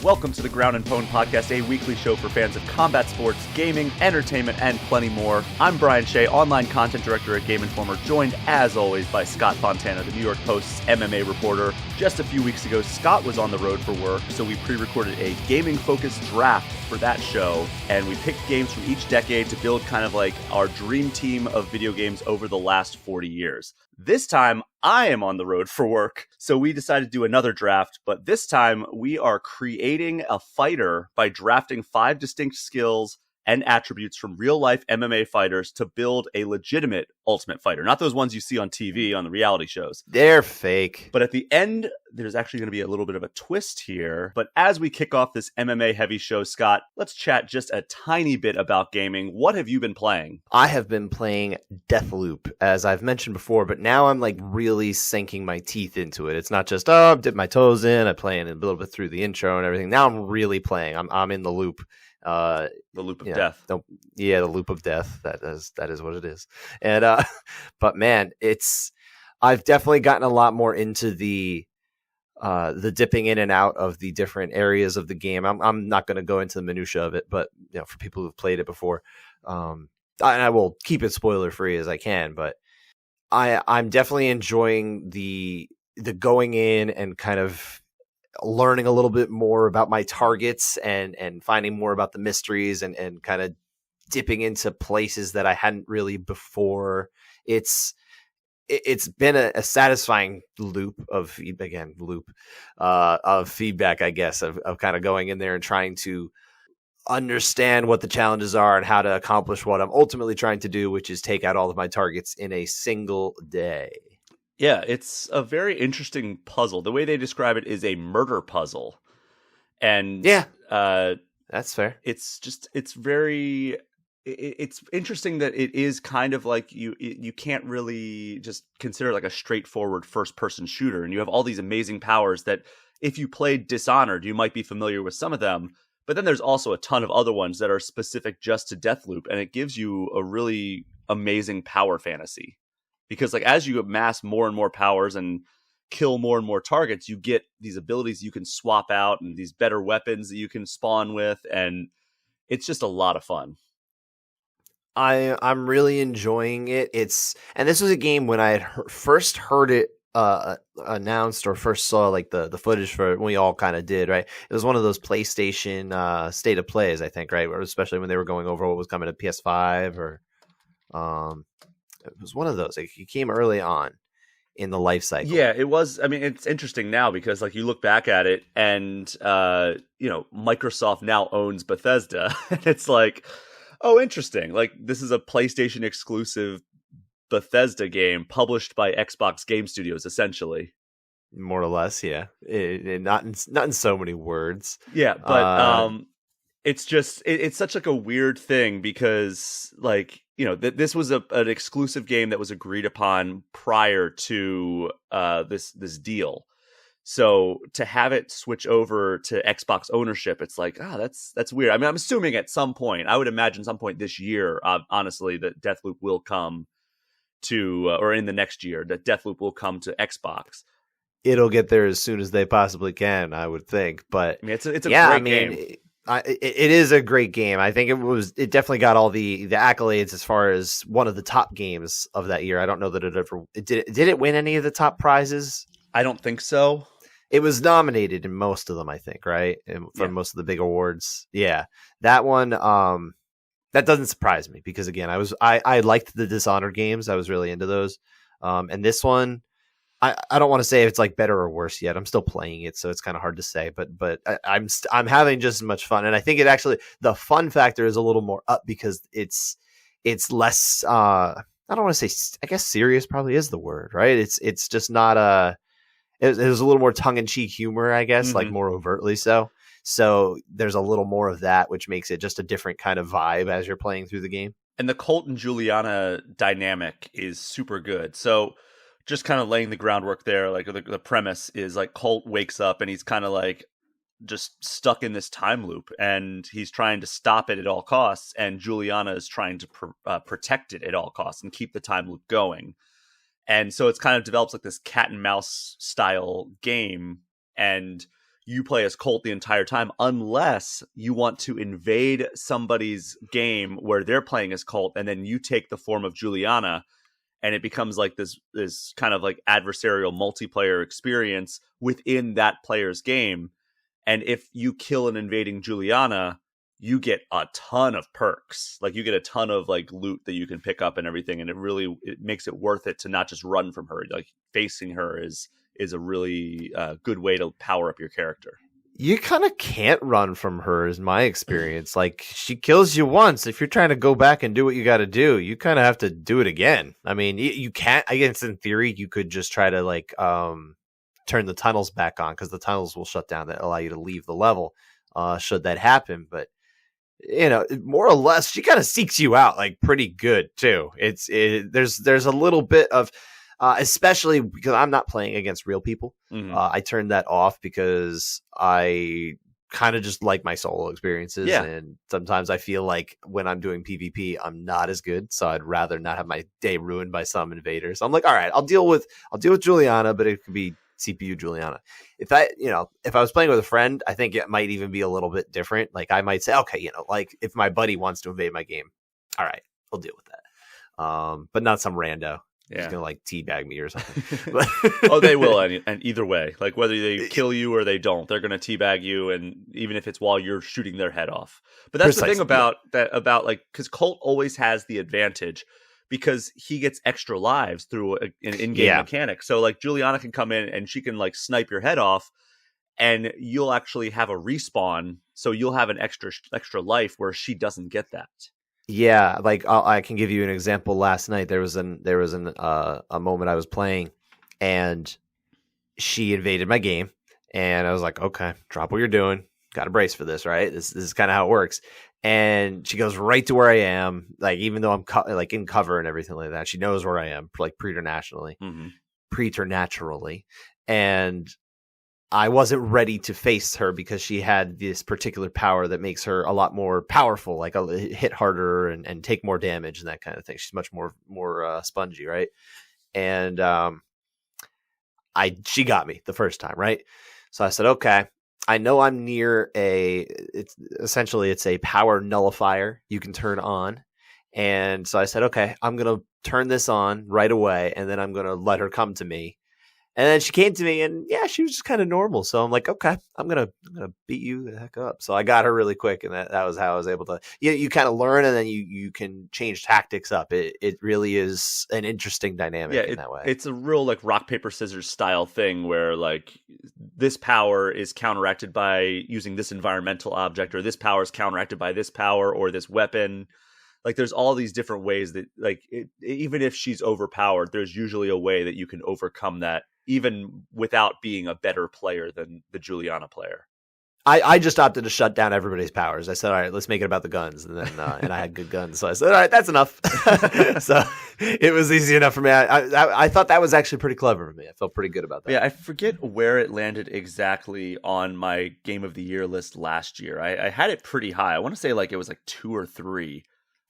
Welcome to the Ground and Pwn Podcast, a weekly show for fans of combat sports, gaming, entertainment, and plenty more. I'm Brian Shea, online content director at Game Informer, joined as always by Scott Fontana, the New York Post's MMA reporter. Just a few weeks ago, Scott was on the road for work, so we pre-recorded a gaming-focused draft for that show, and we picked games from each decade to build kind of like our dream team of video games over the last 40 years. This time, I am on the road for work, so we decided to do another draft, but this time we are creating a fighter by drafting 5 distinct skills and attributes from real-life MMA fighters to build a legitimate Ultimate Fighter. Not those ones you see on TV on the reality shows. They're fake. But at the end, there's actually going to be a little bit of a twist here. But as we kick off this MMA-heavy show, Scott, let's chat just a tiny bit about gaming. What have you been playing? I have been playing Deathloop, as I've mentioned before, but now I'm like really sinking my teeth into it. It's not just, dip my toes in, I'm playing a little bit through the intro and everything. Now I'm really playing. I'm in the loop. The loop of death. The loop of death. That is what it is. And but man, I've definitely gotten a lot more into the dipping in and out of the different areas of the game. I'm not going to go into the minutia of it, but for people who've played it before, I will keep it spoiler free as I can. But I'm definitely enjoying the going in and kind of learning a little bit more about my targets and finding more about the mysteries and kind of dipping into places that I hadn't really before. It's been a satisfying loop of feedback, I guess, of kind of going in there and trying to understand what the challenges are and how to accomplish what I'm ultimately trying to do, which is take out all of my targets in a single day. Yeah, it's a very interesting puzzle. The way they describe it is a murder puzzle. And that's fair. It's interesting that it is kind of like you can't really just consider like a straightforward first-person shooter. And you have all these amazing powers that if you played Dishonored, you might be familiar with some of them. But then there's also a ton of other ones that are specific just to Deathloop. And it gives you a really amazing power fantasy. Because like as you amass more and more powers and kill more and more targets, you get these abilities you can swap out and these better weapons that you can spawn with, and it's just a lot of fun. I'm really enjoying it. And this was a game when I had first heard it announced or first saw like the footage for it. We all kind of did, right? It was one of those PlayStation state of plays, I think, right? Especially when they were going over what was coming to PS5 or it was one of those. Like, it came early on in the life cycle. Yeah, it was. I mean, it's interesting now because like you look back at it and, Microsoft now owns Bethesda. And it's like, oh, interesting. Like this is a PlayStation exclusive Bethesda game published by Xbox Game Studios, essentially. More or less, yeah. Not in so many words. Yeah, but it's just it's such like a weird thing because like this was an exclusive game that was agreed upon prior to this deal. So to have it switch over to Xbox ownership, it's like, that's weird. I mean, I'm assuming at some point, I would imagine some point this year, honestly, that Deathloop will come to, or in the next year, that Deathloop will come to Xbox. It'll get there as soon as they possibly can, I would think. But I mean, it's a great game. It is a great game. I think it definitely got all the accolades as far as one of the top games of that year. I don't know that did it win any of the top prizes? I don't think so. It was nominated in most of them, I think, right? For most of the big awards. Yeah. That one, that doesn't surprise me because again, I liked the Dishonored games. I was really into those. And this one, I don't want to say if it's like better or worse yet. I'm still playing it, so it's kind of hard to say. But I'm having just as much fun, and I think it actually the fun factor is a little more up because it's less. I don't want to say. I guess serious probably is the word, right? It's just not It was a little more tongue in cheek humor, I guess, like more overtly so. So there's a little more of that, which makes it just a different kind of vibe as you're playing through the game. And the Colt and Juliana dynamic is super good. So just kind of laying the groundwork there, like the premise is like Colt wakes up and he's kind of like just stuck in this time loop and he's trying to stop it at all costs. And Juliana is trying to protect it at all costs and keep the time loop going. And so it's kind of develops like this cat and mouse style game. And you play as Colt the entire time, unless you want to invade somebody's game where they're playing as Colt, and then you take the form of Juliana, and it becomes like this kind of like adversarial multiplayer experience within that player's game. And if you kill an invading Juliana, you get a ton of perks. Like you get a ton of like loot that you can pick up and everything. And it makes it worth it to not just run from her. Like facing her is a really good way to power up your character. You kind of can't run from her, is my experience. Like, she kills you once. If you're trying to go back and do what you got to do, you kind of have to do it again. I mean, you can't. I guess in theory, you could just try to like turn the tunnels back on, because the tunnels will shut down that allow you to leave the level. Should that happen, but more or less, she kind of seeks you out like pretty good too. There's a little bit of. Especially because I'm not playing against real people. Mm-hmm. I turned that off because I kind of just like my solo experiences. Yeah. And sometimes I feel like when I'm doing PvP, I'm not as good. So I'd rather not have my day ruined by some invaders. So I'm like, all right, I'll deal with Juliana, but it could be CPU Juliana. If I was playing with a friend, I think it might even be a little bit different. Like I might say, okay, like if my buddy wants to invade my game, all right, I'll deal with that. But not some rando. Yeah. He's gonna like teabag me or something. Oh, they will, and either way, like whether they kill you or they don't, they're gonna teabag you, and even if it's while you're shooting their head off. But that's Precisely. The thing about like, because Colt always has the advantage because he gets extra lives through an in-game mechanic. So like Juliana can come in and she can like snipe your head off, and you'll actually have a respawn, so you'll have an extra life where she doesn't get that. Yeah, like I can give you an example. Last night there was a moment I was playing, and she invaded my game, and I was like, okay, drop what you're doing. Got to brace for this, right? This is kind of how it works. And she goes right to where I am, like even though I'm like in cover and everything like that. She knows where I am, like preternaturally, and I wasn't ready to face her because she had this particular power that makes her a lot more powerful, like hit harder and take more damage and that kind of thing. She's much more spongy, right? And she got me the first time, right? So I said, okay, I know I'm near it's a power nullifier you can turn on. And so I said, okay, I'm going to turn this on right away, and then I'm going to let her come to me. And then she came to me, and yeah, she was just kind of normal. So I'm like, okay, I'm gonna beat you the heck up. So I got her really quick, and that was how I was able to. You kind of learn, and then you can change tactics up. It really is an interesting dynamic in that way. It's a real like rock paper scissors style thing where like this power is counteracted by using this environmental object, or this power is counteracted by this power or this weapon. Like there's all these different ways that like even if she's overpowered, there's usually a way that you can overcome that, even without being a better player than the Juliana player. I just opted to shut down everybody's powers. I said, all right, let's make it about the guns. And then and I had good guns. So I said, all right, that's enough. So it was easy enough for me. I thought that was actually pretty clever for me. I felt pretty good about that. Yeah, I forget where it landed exactly on my Game of the Year list last year. I had it pretty high. I want to say like it was like 2 or 3.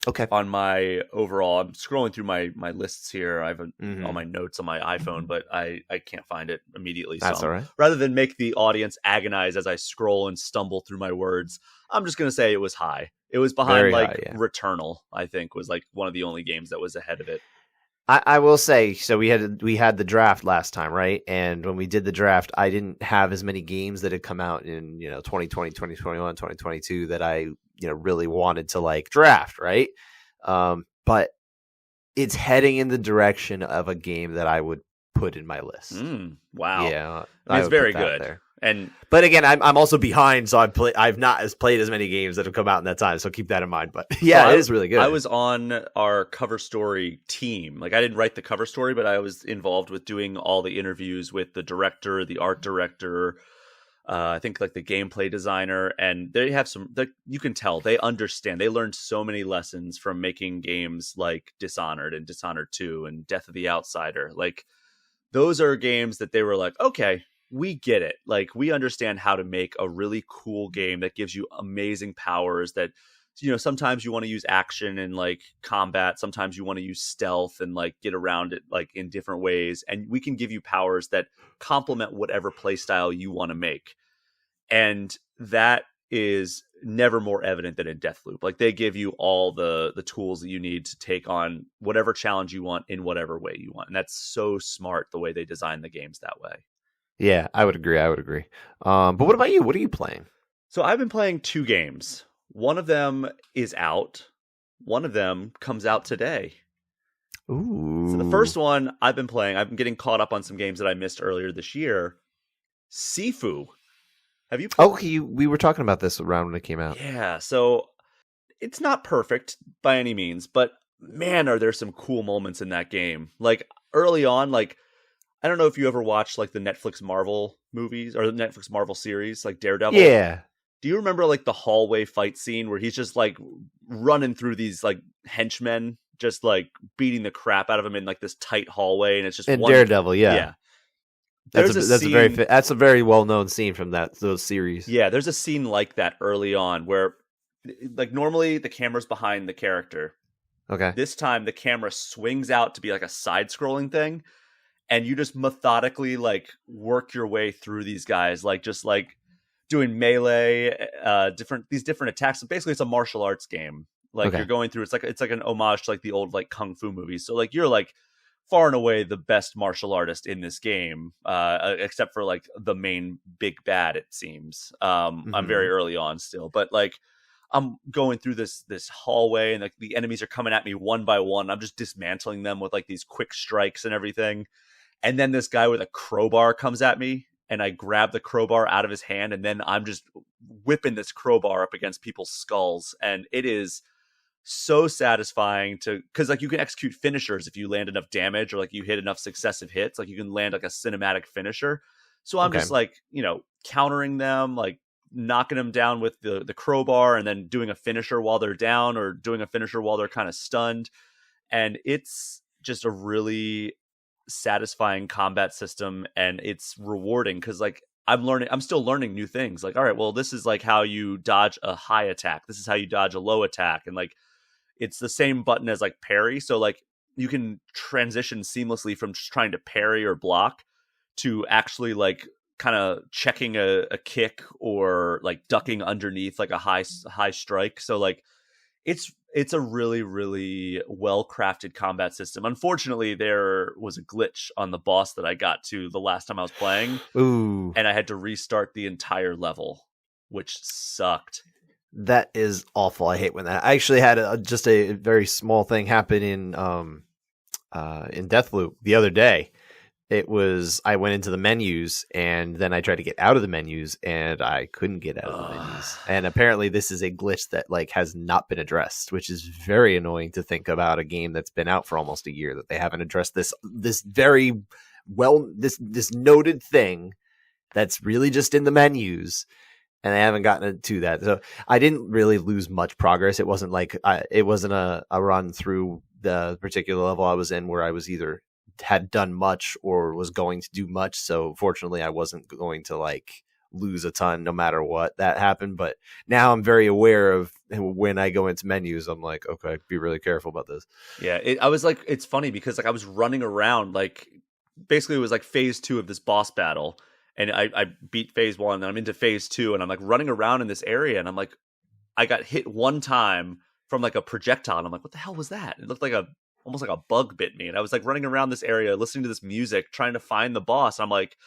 Okay. On my overall, I'm scrolling through my lists here. I have all my notes on my iPhone, but I can't find it immediately. That's all right. Rather than make the audience agonize as I scroll and stumble through my words, I'm just going to say it was high. It was behind Very high, yeah. Returnal, I think, was like one of the only games that was ahead of it. I will say, so we had the draft last time, right? And when we did the draft, I didn't have as many games that had come out in 2020, 2021, 2022 that I really wanted to like draft, right? But it's heading in the direction of a game that I would put in my list. Wow, yeah, it's very good. There. But again, I'm also behind, so I've not played as many games that have come out in that time. So keep that in mind. But yeah, it is really good. I was on our cover story team. Like I didn't write the cover story, but I was involved with doing all the interviews with the director, the art director. I think like the gameplay designer, and they have you can tell they understand. They learned so many lessons from making games like Dishonored and Dishonored 2 and Death of the Outsider. Like those are games that they were like, okay, we get it. Like we understand how to make a really cool game that gives you amazing powers that, sometimes you want to use action and like combat. Sometimes you want to use stealth and like get around it like in different ways. And we can give you powers that complement whatever play style you want to make. And that is never more evident than in Deathloop. Like, they give you all the tools that you need to take on whatever challenge you want in whatever way you want. And that's so smart, the way they design the games that way. Yeah, I would agree. But what about you? What are you playing? So I've been playing 2 games. One of them is out. One of them comes out today. Ooh. So the first one I've been playing, I've been getting caught up on some games that I missed earlier this year. Sifu. Have you played? We were talking about this around when it came out. Yeah, so it's not perfect by any means, but man, are there some cool moments in that game. Like, early on, like, I don't know if you ever watched like the Netflix Marvel movies or the Netflix Marvel series, like Daredevil. Yeah. Do you remember like the hallway fight scene where he's just like running through these like henchmen, just like beating the crap out of him in like this tight hallway, and it's just in Daredevil, yeah. Yeah. That's a very well known scene from those series. Yeah, there's a scene like that early on where, like, normally the camera's behind the character. Okay. This time the camera swings out to be like a side-scrolling thing, and you just methodically like work your way through these guys, like just like doing melee, these different attacks. So basically, it's a martial arts game. Like, you're going through. It's like an homage to like the old like kung fu movies. So like you're like far and away the best martial artist in this game, except for like the main big bad, it seems. I'm very early on still, but like I'm going through this hallway, and like the enemies are coming at me one by one. I'm just dismantling them with like these quick strikes and everything. And then this guy with a crowbar comes at me, and I grab the crowbar out of his hand, and then I'm just whipping this crowbar up against people's skulls. And it is so satisfying because like you can execute finishers if you land enough damage, or like you hit enough successive hits. Like, you can land like a cinematic finisher. So I'm just like, countering them, like knocking them down with the crowbar, and then doing a finisher while they're down, or doing a finisher while they're kind of stunned. And it's just a really satisfying combat system, and it's rewarding because like I'm still learning new things. Like, all right, well, this is like how you dodge a high attack. This is how you dodge a low attack. And like, it's the same button as like parry. So like you can transition seamlessly from just trying to parry or block to actually like kind of checking a kick, or like ducking underneath like a high strike. So like it's a really, really well-crafted combat system. Unfortunately, there was a glitch on the boss that I got to the last time I was playing. Ooh. And I had to restart the entire level, which sucked. That is awful. I hate when that. I actually had just a very small thing happen in Deathloop the other day. It was, I went into the menus, and then I tried to get out of the menus, and I couldn't get out of the menus. And apparently this is a glitch that like has not been addressed, which is very annoying to think about a game that's been out for almost a year, that they haven't addressed this very well, this noted thing that's really just in the menus, and they haven't gotten to that. So I didn't really lose much progress. It wasn't like it wasn't a run through the particular level I was in where I was either had done much or was going to do much. So fortunately I wasn't going to like lose a ton no matter what that happened. But now I'm very aware of when I go into menus, I'm like, okay, be really careful about this. Yeah. I was like, it's funny because like I was running around, like basically it was like phase 2 of this boss battle. And I beat phase 1, and then I'm into phase 2, and I'm like running around in this area, and I'm like, I got hit one time from like a projectile, and I'm like, what the hell was that? It looked like almost like a bug bit me. And I was like running around this area, listening to this music, trying to find the boss. And I'm like,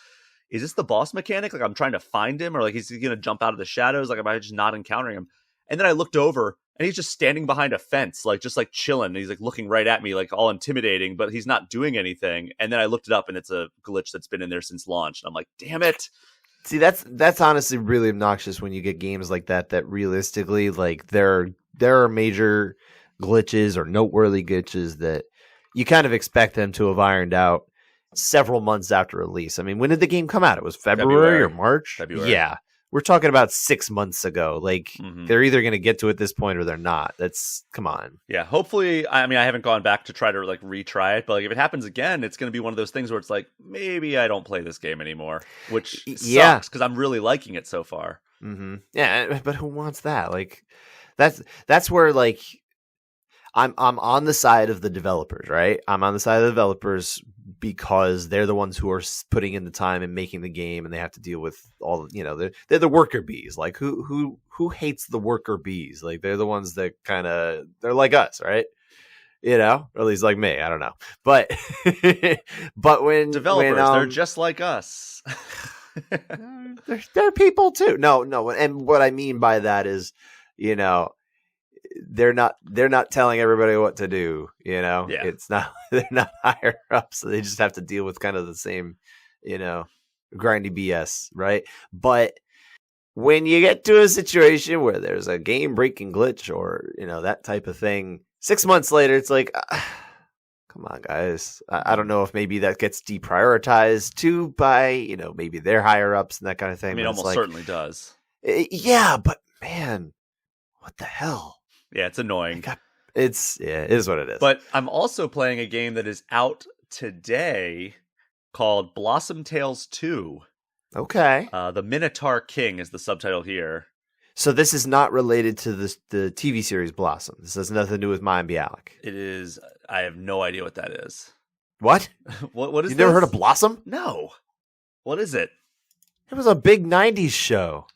is this the boss mechanic? Like, I'm trying to find him, or like, is he going to jump out of the shadows? Like, am I just not encountering him? And then I looked over, and he's just standing behind a fence, like just like chilling. And he's like looking right at me, like all intimidating, but he's not doing anything. And then I looked it up, and it's a glitch that's been in there since launch. And I'm like, damn it. See, that's honestly really obnoxious when you get games like that realistically, like there are major glitches or noteworthy glitches that you kind of expect them to have ironed out several months after release. I mean, when did the game come out? It was February or March? February. Yeah. We're talking about 6 months ago. Like, they're either going to get to it this point or they're not. Come on. Yeah, hopefully, I mean, I haven't gone back to try to like retry it, but like if it happens again, it's going to be one of those things where it's like, maybe I don't play this game anymore, which sucks because I'm really liking it so far. Mm-hmm. Yeah, but who wants that? Like, that's where like, I'm on the side of the developers, right? I'm on the side of the developers because they're the ones who are putting in the time and making the game, and they have to deal with all, they're the worker bees. Like who hates the worker bees? Like they're the ones that they're like us, right? Or at least like me. I don't know, but but when developers, they're just like us. they're people too. No, and what I mean by that is, they're not telling everybody what to do. Yeah. It's not they're not higher up, so they just have to deal with kind of the same, grindy BS, right? But when you get to a situation where there's a game breaking glitch or that type of thing, 6 months later, it's like, come on, guys. I don't know if maybe that gets deprioritized too by maybe their higher ups and that kind of thing. I mean, almost certainly does. Yeah, but man, what the hell? Yeah, it's annoying. It is what it is. But I'm also playing a game that is out today called Blossom Tales 2. Okay. The Minotaur King is the subtitle here. So this is not related to the TV series Blossom. This has nothing to do with Mayim Bialik. It is. I have no idea what that is. What? What is You never heard of Blossom? No. What is it? It was a big 90s show.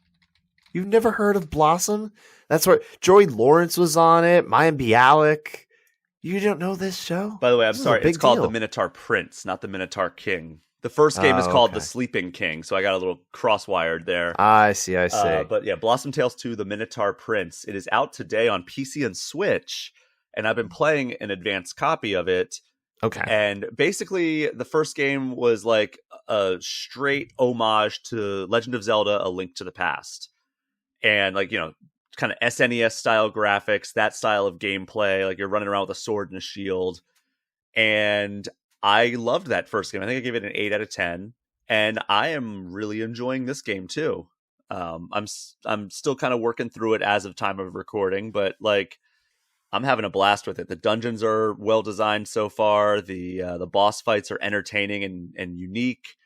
You've never heard of Blossom? That's where Joey Lawrence was on it. Mayim Bialik. You don't know this show? By the way, I'm sorry. It's called deal. The Minotaur Prince, not The Minotaur King. The first game is called The Sleeping King, so I got a little cross-wired there. I see. But yeah, Blossom Tales 2, The Minotaur Prince. It is out today on PC and Switch, and I've been playing an advanced copy of it. Okay. And basically, the first game was like a straight homage to Legend of Zelda: A Link to the Past. And kind of SNES style graphics, that style of gameplay, like you're running around with a sword and a shield. And I loved that first game. I think I gave it an 8 out of 10, and I am really enjoying this game too. I'm still kind of working through it as of time of recording, but I'm having a blast with it. The dungeons are well designed so far. The boss fights are entertaining and unique,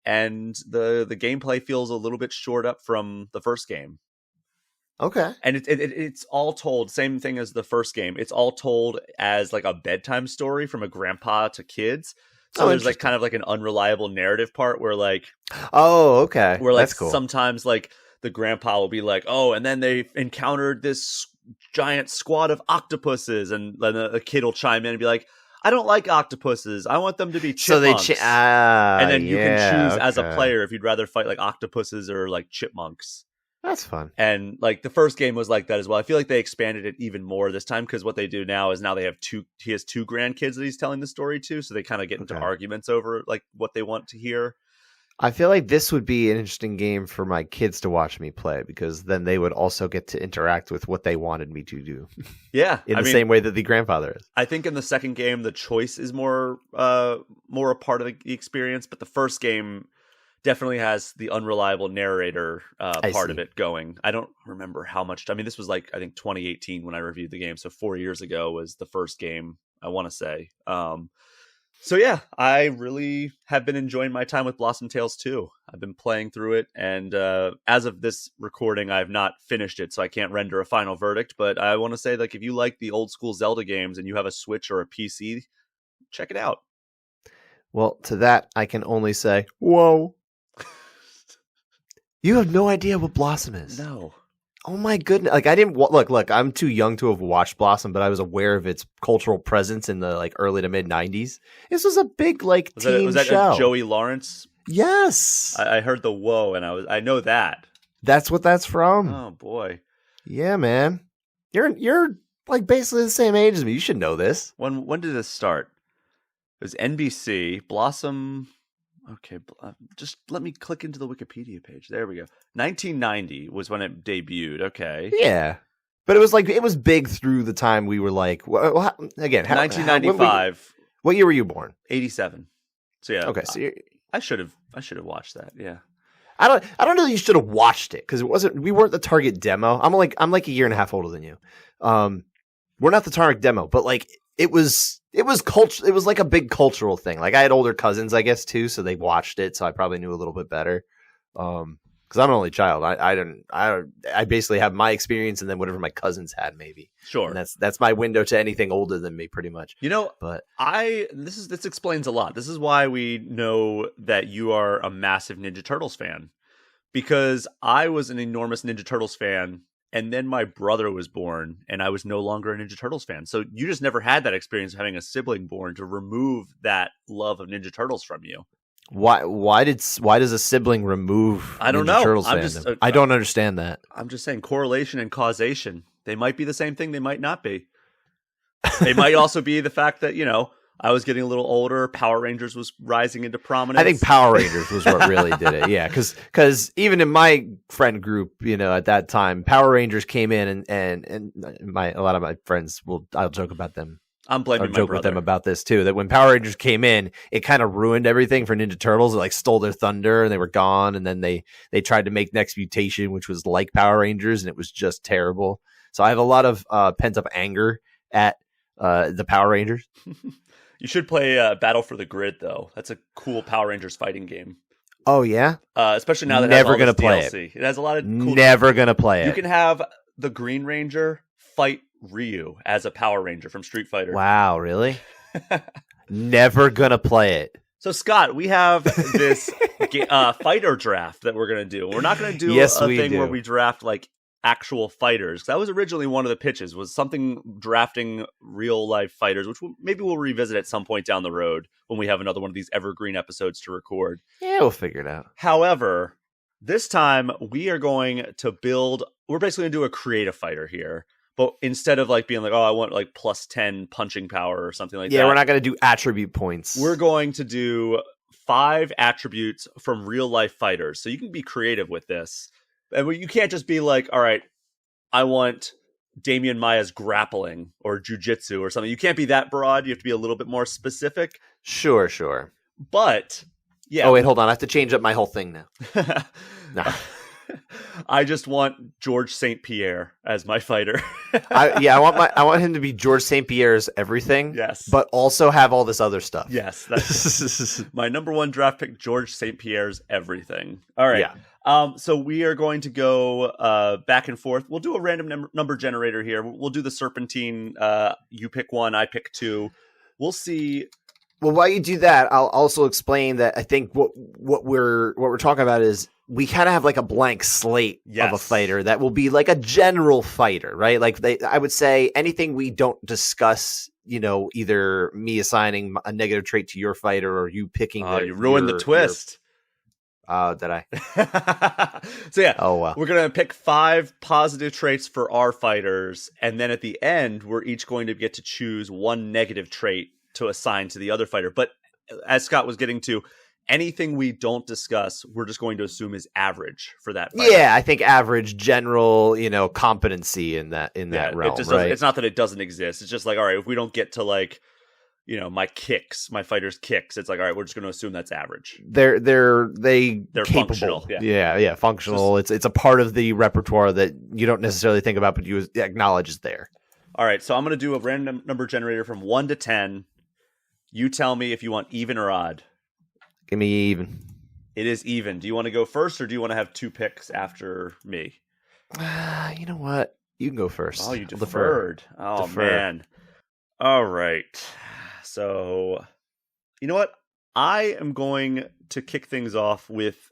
and the gameplay feels a little bit short up from the first game. Okay. And it's all told, same thing as the first game. It's all told as like a bedtime story from a grandpa to kids. So there's kind of an unreliable narrative part where okay. Where that's cool. Sometimes the grandpa will be like, oh, and then they encountered this giant squad of octopuses, and then a kid will chime in and be like, I don't like octopuses. I want them to be chipmunks. And then you can choose as a player if you'd rather fight octopuses or chipmunks. That's fun. And the first game was like that as well. I feel like they expanded it even more this time, because what they do now is he has two grandkids that he's telling the story to, so they kind of get into arguments over what they want to hear. I feel like this would be an interesting game for my kids to watch me play, because then they would also get to interact with what they wanted me to do. Yeah. in the same way that the grandfather is. I think in the second game, the choice is more a part of the experience, but the first game definitely has the unreliable narrator part of it going. I don't remember how much. This was I think 2018 when I reviewed the game. So 4 years ago was the first game, I want to say. So yeah, I really have been enjoying my time with Blossom Tales 2. I've been playing through it, and as of this recording, I have not finished it, so I can't render a final verdict. But I want to say, if you like the old school Zelda games and you have a Switch or a PC, check it out. Well, to that, I can only say, whoa. You have no idea what Blossom is. No. Oh my goodness! I didn't look. I'm too young to have watched Blossom, but I was aware of its cultural presence in the early to mid '90s. This was a big teen was that show. Joey Lawrence? Yes. I heard the whoa, and I know that. That's what that's from. Oh boy. Yeah, man. You're basically the same age as me. You should know this. When did this start? It was NBC. Blossom. Okay, just let me click into the Wikipedia page. There we go. 1990 was when it debuted. Okay. Yeah. But it was big through the time we were again, 1995. What year were you born? 87. So yeah. Okay. So I should have watched that. Yeah. I don't know that you should have watched it, because we weren't the target demo. I'm a year and a half older than you. We're not the target demo, but it was culture. It was a big cultural thing. I had older cousins, I guess, too, so they watched it, so I probably knew a little bit better. because I'm an only child. I basically have my experience and then whatever my cousins had, maybe. Sure. And that's my window to anything older than me, pretty much. But this explains a lot. This is why we know that you are a massive Ninja Turtles fan, because I was an enormous Ninja Turtles fan, and then my brother was born, and I was no longer a Ninja Turtles fan. So you just never had that experience of having a sibling born to remove that love of Ninja Turtles from you. Why does a sibling remove I don't Ninja know. Turtles I'm fandom? just, I don't understand that. I'm just saying correlation and causation. They might be the same thing. They might not be. They might also be the fact that, I was getting a little older. Power Rangers was rising into prominence. I think Power Rangers was what really did it. Yeah, because even in my friend group, at that time, Power Rangers came in, and a lot of my friends I'll joke about them. I'm blaming my brother. With them about this too. That when Power Rangers came in, it kind of ruined everything for Ninja Turtles. It stole their thunder, and they were gone. And then they tried to make Next Mutation, which was like Power Rangers, and it was just terrible. So I have a lot of pent up anger at the Power Rangers. You should play Battle for the Grid, though. That's a cool Power Rangers fighting game. Oh yeah, especially now that never it has all gonna play DLC. It has a lot of cool. Never gonna play it. You can have the Green Ranger fight Ryu as a Power Ranger from Street Fighter. Wow, really? Never gonna play it. So Scott, we have this fighter draft that we're gonna do. We're not gonna do a thing where we draft actual fighters. That was originally one of the pitches, was something drafting real life fighters, which maybe we'll revisit at some point down the road when we have another one of these evergreen episodes to record. Yeah, we'll figure it out. However, this time we are going to we're basically going to do a creative fighter here. But instead of being I want plus 10 punching power or something like that. Yeah, we're not going to do attribute points. We're going to do 5 attributes from real life fighters. So you can be creative with this. And you can't just be all right, I want Damian Maia's grappling or jujitsu or something. You can't be that broad. You have to be a little bit more specific. Sure. But, yeah. Oh, wait, hold on. I have to change up my whole thing now. No. I just want George St. Pierre as my fighter. I want him to be George St. Pierre's everything. Yes, but also have all this other stuff. Yes, that's my number 1 draft pick. George St. Pierre's everything. All right. Yeah. So we are going to go back and forth. We'll do a random number generator here. We'll do the serpentine. You pick 1, I pick 2. We'll see. Well, while you do that, I'll also explain that I think what we're talking about is we kind of have a blank slate of a fighter that will be a general fighter, right? I would say anything we don't discuss, either me assigning a negative trait to your fighter or you picking. You ruined the twist. Did I? So yeah. Oh well. We're gonna pick 5 positive traits for our fighters, and then at the end, we're each going to get to choose 1 negative trait to assign to the other fighter. But as Scott was getting to, anything we don't discuss, we're just going to assume is average for that fighter. Yeah, I think average, general, competency in that realm. Right? It's not that it doesn't exist. It's just all right, if we don't get to my fighter's kicks, it's all right, we're just going to assume that's average. They're capable. Functional. Yeah, functional. It's a part of the repertoire that you don't necessarily think about, but you acknowledge is there. All right, so I'm going to do a random number generator from 1 to 10. You tell me if you want even or odd. Give me even. It is even. Do you want to go first, or do you want to have 2 picks after me? You know what? You can go first. Oh, you deferred. Oh, man. All right. So, you know what? I am going to kick things off with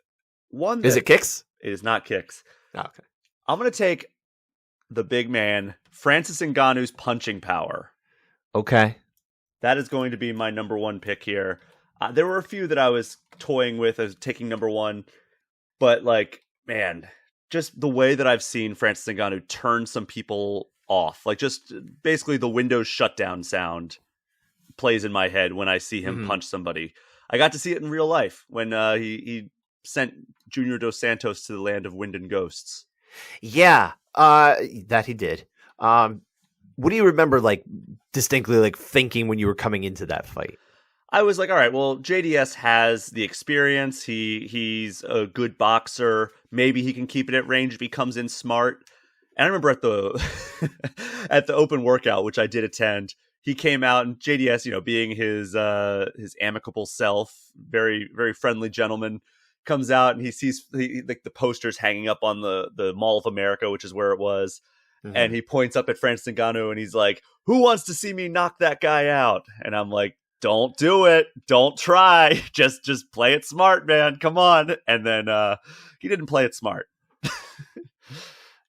one. Is it kicks? It is not kicks. Oh, okay. I'm going to take the big man, Francis Ngannou's punching power. Okay. That is going to be my number 1 pick here. There were a few that I was toying with as taking number 1, but man, just the way that I've seen Francis Ngannou turn some people off, just basically the Windows shutdown sound plays in my head when I see him punch somebody. I got to see it in real life when he sent Junior Dos Santos to the land of wind and ghosts. Yeah, that he did. What do you remember, distinctly, thinking when you were coming into that fight? I was all right, well, JDS has the experience. He's a good boxer. Maybe he can keep it at range if he comes in smart. And I remember at the at the open workout, which I did attend, he came out, and JDS, being his amicable self, very, very friendly gentleman, comes out and he sees like the posters hanging up on the Mall of America, which is where it was. Mm-hmm. And he points up at Francis Ngannou and he's like, who wants to see me knock that guy out? And I'm like, don't do it. Don't try. Just play it smart, man. Come on. And then he didn't play it smart.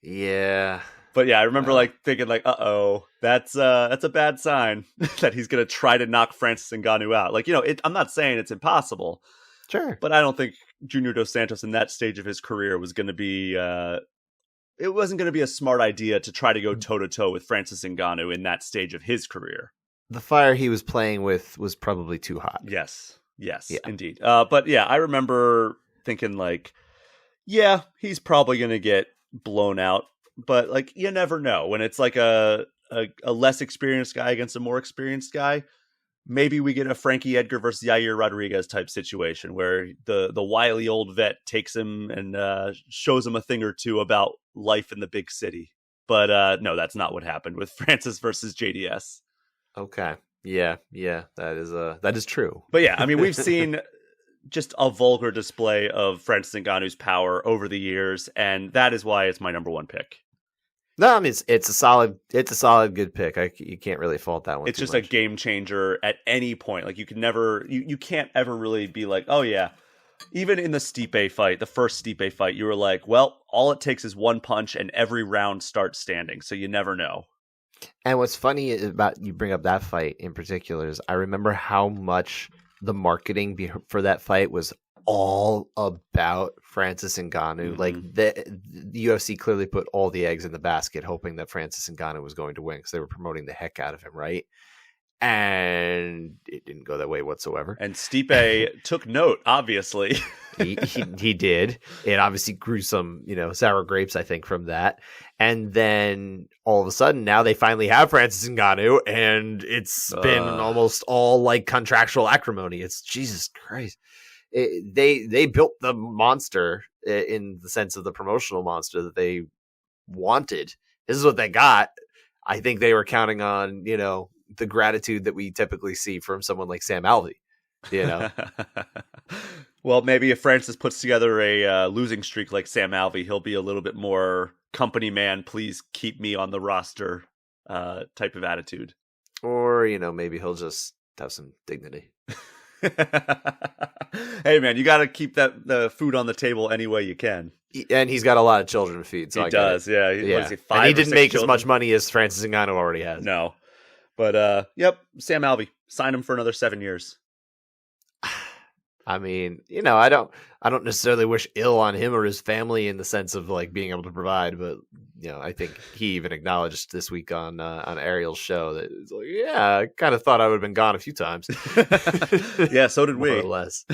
Yeah. But yeah, I remember like thinking like, uh-oh, that's a bad sign that he's going to try to knock Francis Ngannou out. Like, I'm not saying it's impossible. Sure. But I don't think Junior Dos Santos in that stage of his career was going to be it wasn't going to be a smart idea to try to go toe-to-toe with Francis Ngannou in that stage of his career. The fire he was playing with was probably too hot. Yes, yeah. Indeed. But yeah, I remember thinking like, yeah, he's probably going to get blown out. But like, you never know. When it's like a less experienced guy against a more experienced guy, maybe we get a Frankie Edgar versus Yair Rodriguez type situation where the wily old vet takes him and shows him a thing or two about life in the big city. But no, that's not what happened with Francis versus JDS. Okay. Yeah, that is true. But yeah, I mean, we've seen just a vulgar display of Francis Ngannou's power over the years, and that is why it's my number one pick. No, I mean it's a solid good pick. You can't really fault that one. It's just a game changer at any point. Like you can't ever really be like, oh yeah. Even in the Stipe fight, the first Stipe fight, you were like, well, all it takes is one punch and every round starts standing. So you never know. And what's funny about you bring up that fight in particular is I remember how much the marketing for that fight was all about Francis Ngannou. Mm-hmm. Like the UFC clearly put all the eggs in the basket, hoping that Francis Ngannou was going to win because they were promoting the heck out of him, right? And it didn't go that way whatsoever. And Stipe took note, obviously. he did. It obviously grew some, sour grapes, I think, from that. And then all of a sudden, now they finally have Francis Ngannou, and it's been almost all like contractual acrimony. It's Jesus Christ. They built the monster in the sense of the promotional monster that they wanted. This is what they got. I think they were counting on, the gratitude that we typically see from someone like Sam Alvey, Well, maybe if Francis puts together a losing streak like Sam Alvey, he'll be a little bit more company man, please keep me on the roster type of attitude. Or, maybe he'll just have some dignity. Hey, man, you got to keep the food on the table any way you can. And he's got a lot of children to feed. So he does, yeah. And he didn't make as much money as Francis Ngannou already has. No. But, yep, Sam Alvey. Sign him for another 7 years. I mean, I don't necessarily wish ill on him or his family in the sense of like being able to provide, but I think he even acknowledged this week on Ariel's show that it's like, yeah, I kind of thought I would have been gone a few times. Yeah, so did we. More or less.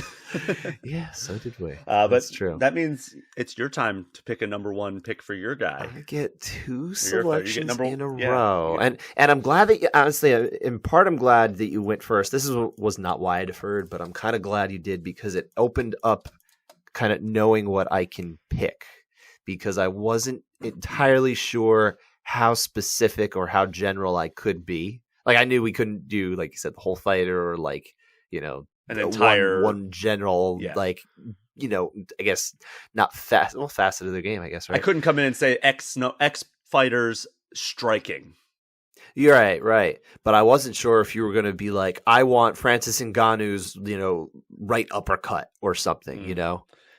Yeah, so did we. That's true. That means it's your time to pick a number one pick for your guy. I get two selections in a row, and I'm glad that honestly, in part, I'm glad that you went first. This was not why I deferred, but I'm kind of glad you did because it opened up kind of knowing what I can pick, because I wasn't entirely sure how specific or how general I could be. Like I knew we couldn't do, like you said, the whole fighter or like, an entire one general, like, I guess not facet of the game, I guess, right? I couldn't come in and say X fighters striking. You're right. But I wasn't sure if you were going to be like, I want Francis Ngannou's, right uppercut or something,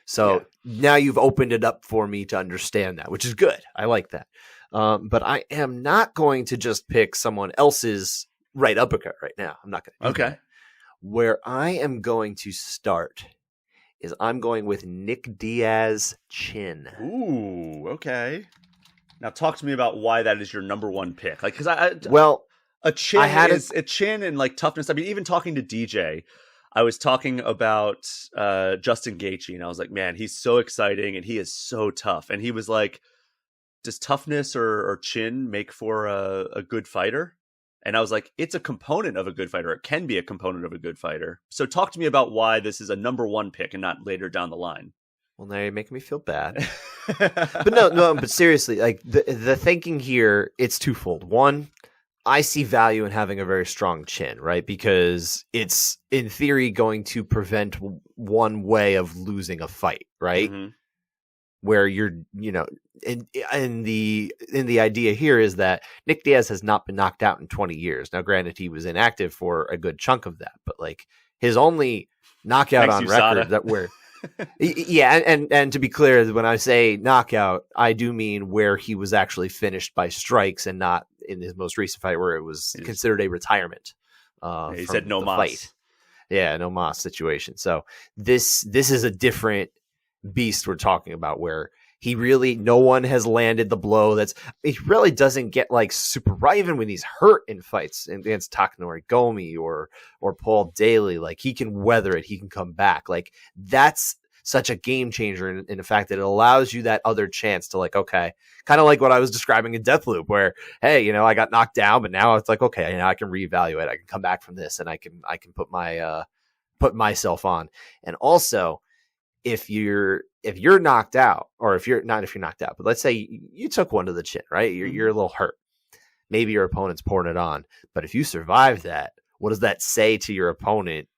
So now you've opened it up for me to understand that, which is good. I like that. But I am not going to just pick someone else's right uppercut right now. I'm not going to. Okay. That. Where I am going to start is I'm going with Nick Diaz chin. Ooh, okay. Now talk to me about why that is your number one pick. Like, because a chin a chin and like toughness. I mean, even talking to DJ, I was talking about Justin Gaethje, and I was like, man, he's so exciting and he is so tough. And he was like, does toughness or chin make for a good fighter? And I was like, it's a component of a good fighter. It can be a component of a good fighter. So talk to me about why this is a number one pick and not later down the line. Well, now you're making me feel bad. But no, but seriously, like the thinking here, it's twofold. One, I see value in having a very strong chin, right? Because it's in theory going to prevent one way of losing a fight, right? Mm-hmm. Where you're, and the idea here is that Nick Diaz has not been knocked out in 20 years. Now, granted, he was inactive for a good chunk of that, but like his only knockout on record that where, yeah, and to be clear, when I say knockout, I do mean where he was actually finished by strikes and not in his most recent fight where it was considered a retirement. He said no mas. Fight. Yeah, no mas situation. So this is a different beast we're talking about where no one has landed the blow he really doesn't get like super right even when he's hurt in fights against Takanori Gomi or Paul Daly. Like he can weather it, he can come back. Like that's such a game changer in the fact that it allows you that other chance to like, okay, kind of like what I was describing in Deathloop where, hey, I got knocked down, but now it's like, okay, I can reevaluate, I can come back from this and I can put myself on. And also if you're knocked out, or if you're knocked out, but let's say you took one to the chin, right? You're a little hurt. Maybe your opponent's pouring it on, but if you survive that, what does that say to your opponent?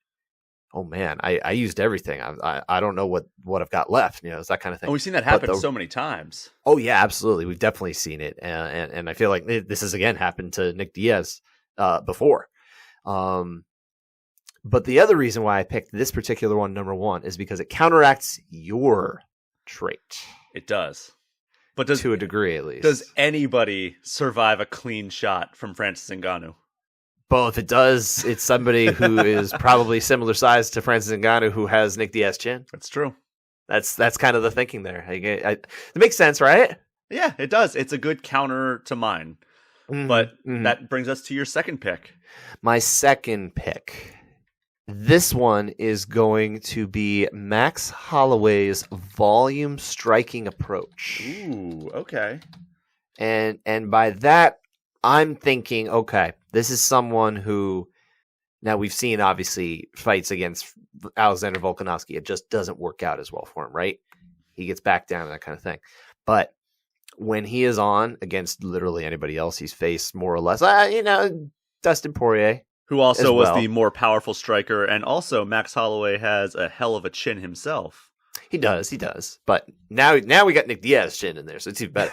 Oh man, I used everything. I don't know what I've got left. It's that kind of thing. And we've seen that happen so many times. Oh yeah, absolutely. We've definitely seen it, and I feel like this has again happened to Nick Diaz before. But the other reason why I picked this particular one, number one, is because it counteracts your trait. It does. But to a degree, at least. Does anybody survive a clean shot from Francis Ngannou? Both. It does. It's somebody who is probably similar size to Francis Ngannou who has Nick Diaz's chin. That's true. That's kind of the thinking there. It makes sense, right? Yeah, it does. It's a good counter to mine. Mm-hmm. But that brings us to your second pick. My second pick. This one is going to be Max Holloway's volume striking approach. Ooh, okay. And by that, I'm thinking, okay, this is someone who, now we've seen obviously fights against Alexander Volkanovski. It just doesn't work out as well for him, right? He gets back down and that kind of thing. But when he is on against literally anybody else he's faced, more or less, Dustin Poirier, who also was the more powerful striker, and also Max Holloway has a hell of a chin himself. He does. But now we got Nick Diaz's chin in there, so it's even better.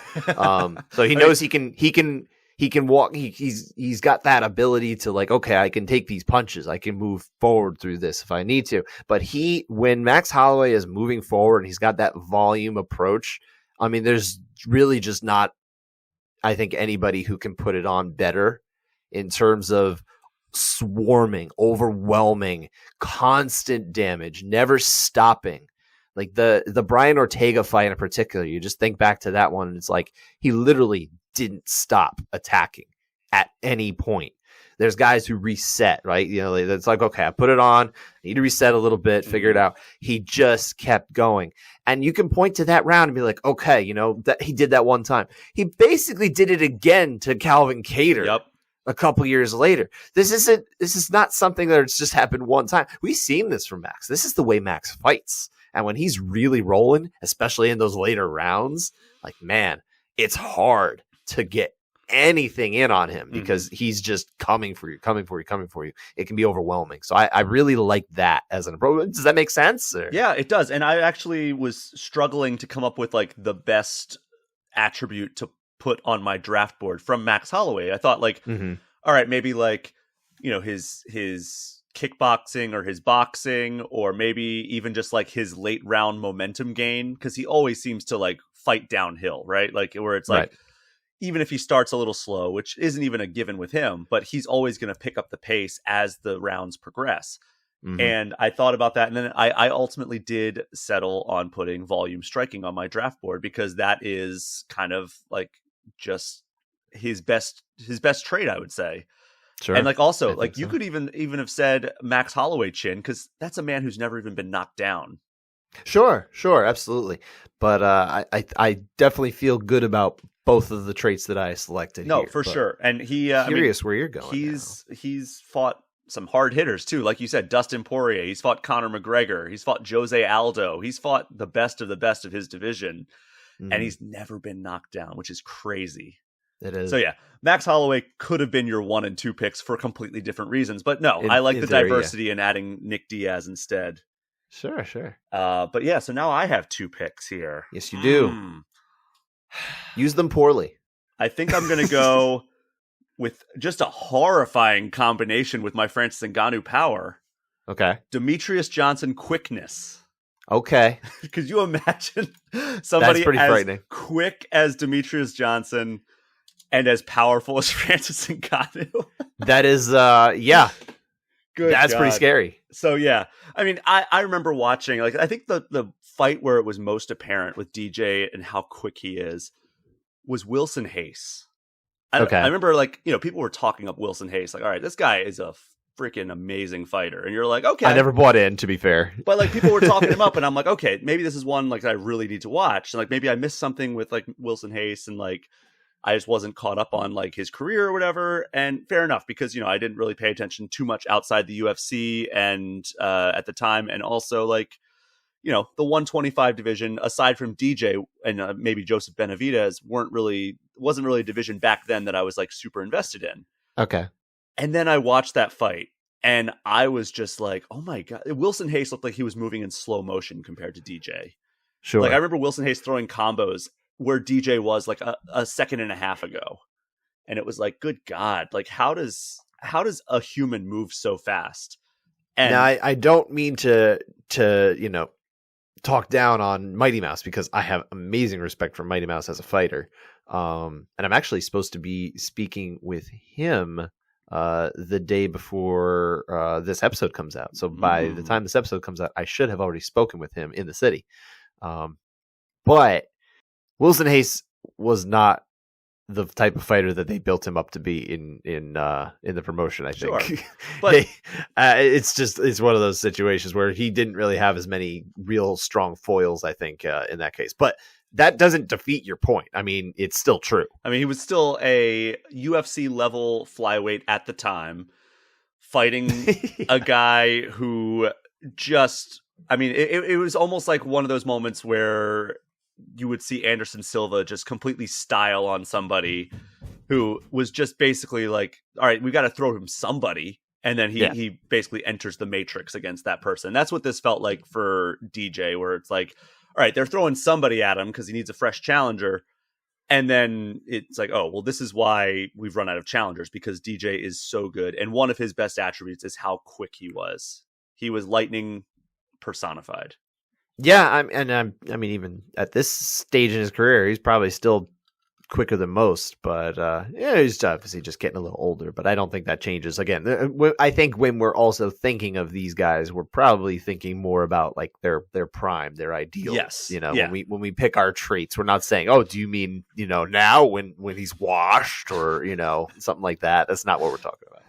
So he knows he can walk. He's got that ability to like, okay, I can take these punches. I can move forward through this if I need to. But when Max Holloway is moving forward and he's got that volume approach, I mean, there's really just not, I think, anybody who can put it on better in terms of swarming, overwhelming, constant damage, never stopping. Like the Brian Ortega fight in particular, you just think back to that one and it's like he literally didn't stop attacking at any point. There's guys who reset, right? It's like, okay, I put it on, I need to reset a little bit, figure it out. He just kept going. And you can point to that round and be like, okay, that he did that one time. He basically did it again to Calvin Kattar. Yep. A couple years later. This is not something that's just happened one time. We've seen this from Max. This is the way Max fights. And when he's really rolling, especially in those later rounds, like, man, it's hard to get anything in on him because he's just coming for you. It can be overwhelming. So I really like that as an approach. Does that make sense? Or? Yeah, it does. And I actually was struggling to come up with like the best attribute to put on my draft board from Max Holloway. I thought like, all right, maybe like, his kickboxing or his boxing, or maybe even just like his late round momentum gain. Cause he always seems to like fight downhill, right? Like where it's like, even if he starts a little slow, which isn't even a given with him, but he's always going to pick up the pace as the rounds progress. And I thought about that. And then I ultimately did settle on putting volume striking on my draft board because that is kind of like just his best trait, I would say. Sure. And like also like you could even have said Max Holloway chin, because that's a man who's never even been knocked down. Sure, absolutely. But I definitely feel good about both of the traits that I selected. No, for sure. And curious where you're going. He's fought some hard hitters too, like you said, Dustin Poirier. He's fought Conor McGregor. He's fought Jose Aldo. He's fought the best of his division. And he's never been knocked down, which is crazy. It is. So yeah, Max Holloway could have been your 1 and 2 picks for completely different reasons, but no, I like the diversity in adding Nick Diaz instead. Sure. But yeah, so now I have 2 picks here. Yes, you do. Use them poorly. I think I'm going to go with just a horrifying combination with my Francis Ngannou power. Okay. Demetrius Johnson quickness. Okay. Could you imagine somebody as frightening. Quick as Demetrius Johnson and as powerful as Francis Ngannou? That is, yeah. Good That's God. pretty scary. So, yeah. I mean, I remember watching, like, I think the fight where it was most apparent with DJ and how quick he is was Wilson Hayes. Okay. I remember, like, you know, people were talking up Wilson Hayes, like, all right, this guy is a freaking amazing fighter. And you're like, okay. I never bought in, to be fair. But, like, people were talking him up, and I'm like, okay, maybe this is one, like, I really need to watch. And, like, maybe I missed something with, like, Wilson Hayes, and, like, I just wasn't caught up on, like, his career or whatever. And fair enough, because, you know, I didn't really pay attention too much outside the UFC and at the time. And also, like, you know, the 125 division, aside from DJ and maybe Joseph Benavidez, wasn't really a division back then that I was, like, super invested in. Okay. And then I watched that fight, and I was just like, oh my God. Wilson Hayes looked like he was moving in slow motion compared to DJ. Sure. Like, I remember Wilson Hayes throwing combos where DJ was like a second and a half ago. And it was like, good God, like, how does a human move so fast? And now, I don't mean to, you know, talk down on Mighty Mouse, because I have amazing respect for Mighty Mouse as a fighter. And I'm actually supposed to be speaking with him the day before this episode comes out. So by the time this episode comes out, I should have already spoken with him in the city. But Wilson Hayes was not the type of fighter that they built him up to be in the promotion, I think. Sure. But it's one of those situations where he didn't really have as many real strong foils, I think, in that case. But that doesn't defeat your point. I mean, it's still true. I mean, he was still a UFC level flyweight at the time, fighting a guy who just, I mean, it was almost like one of those moments where you would see Anderson Silva just completely style on somebody who was just basically like, all right, we got to throw him somebody. And then he basically enters the matrix against that person. That's what this felt like for DJ, where it's like, all right, they're throwing somebody at him because he needs a fresh challenger. And then it's like, oh, well, this is why we've run out of challengers, because DJ is so good. And one of his best attributes is how quick he was. He was lightning personified. Yeah, I mean, even at this stage in his career, he's probably still quicker than most, but yeah, he's obviously just getting a little older, but I don't think that changes. Again, I think when we're also thinking of these guys, we're probably thinking more about like their prime, their ideals. Yes. You know, when we pick our traits, we're not saying, oh, do you mean, you know, now when he's washed, or, you know, something like that. That's not what we're talking about.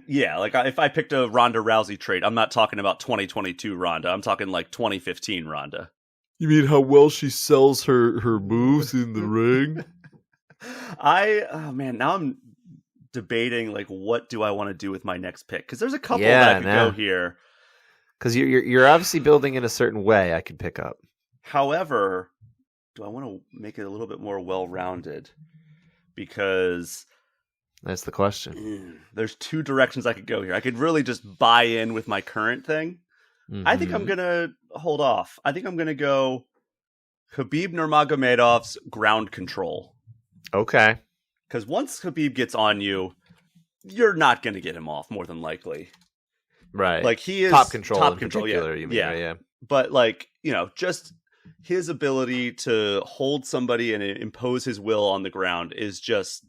Yeah, like if I picked a Ronda Rousey trait, I'm not talking about 2022 Ronda. I'm talking like 2015 Ronda. You mean how well she sells her moves in the ring? Now I'm debating, like, what do I want to do with my next pick? Because there's a couple that I could go here. Because you're obviously building in a certain way I can pick up. However, do I want to make it a little bit more well-rounded? Because that's the question. There's 2 directions I could go here. I could really just buy in with my current thing. Mm-hmm. I think I'm going to hold off. I think I'm going to go Khabib Nurmagomedov's ground control. Okay. Because once Khabib gets on you, you're not going to get him off, more than likely. Right. Like, he is top control, yeah. You mean, right? Yeah. But, like, you know, just his ability to hold somebody and impose his will on the ground is just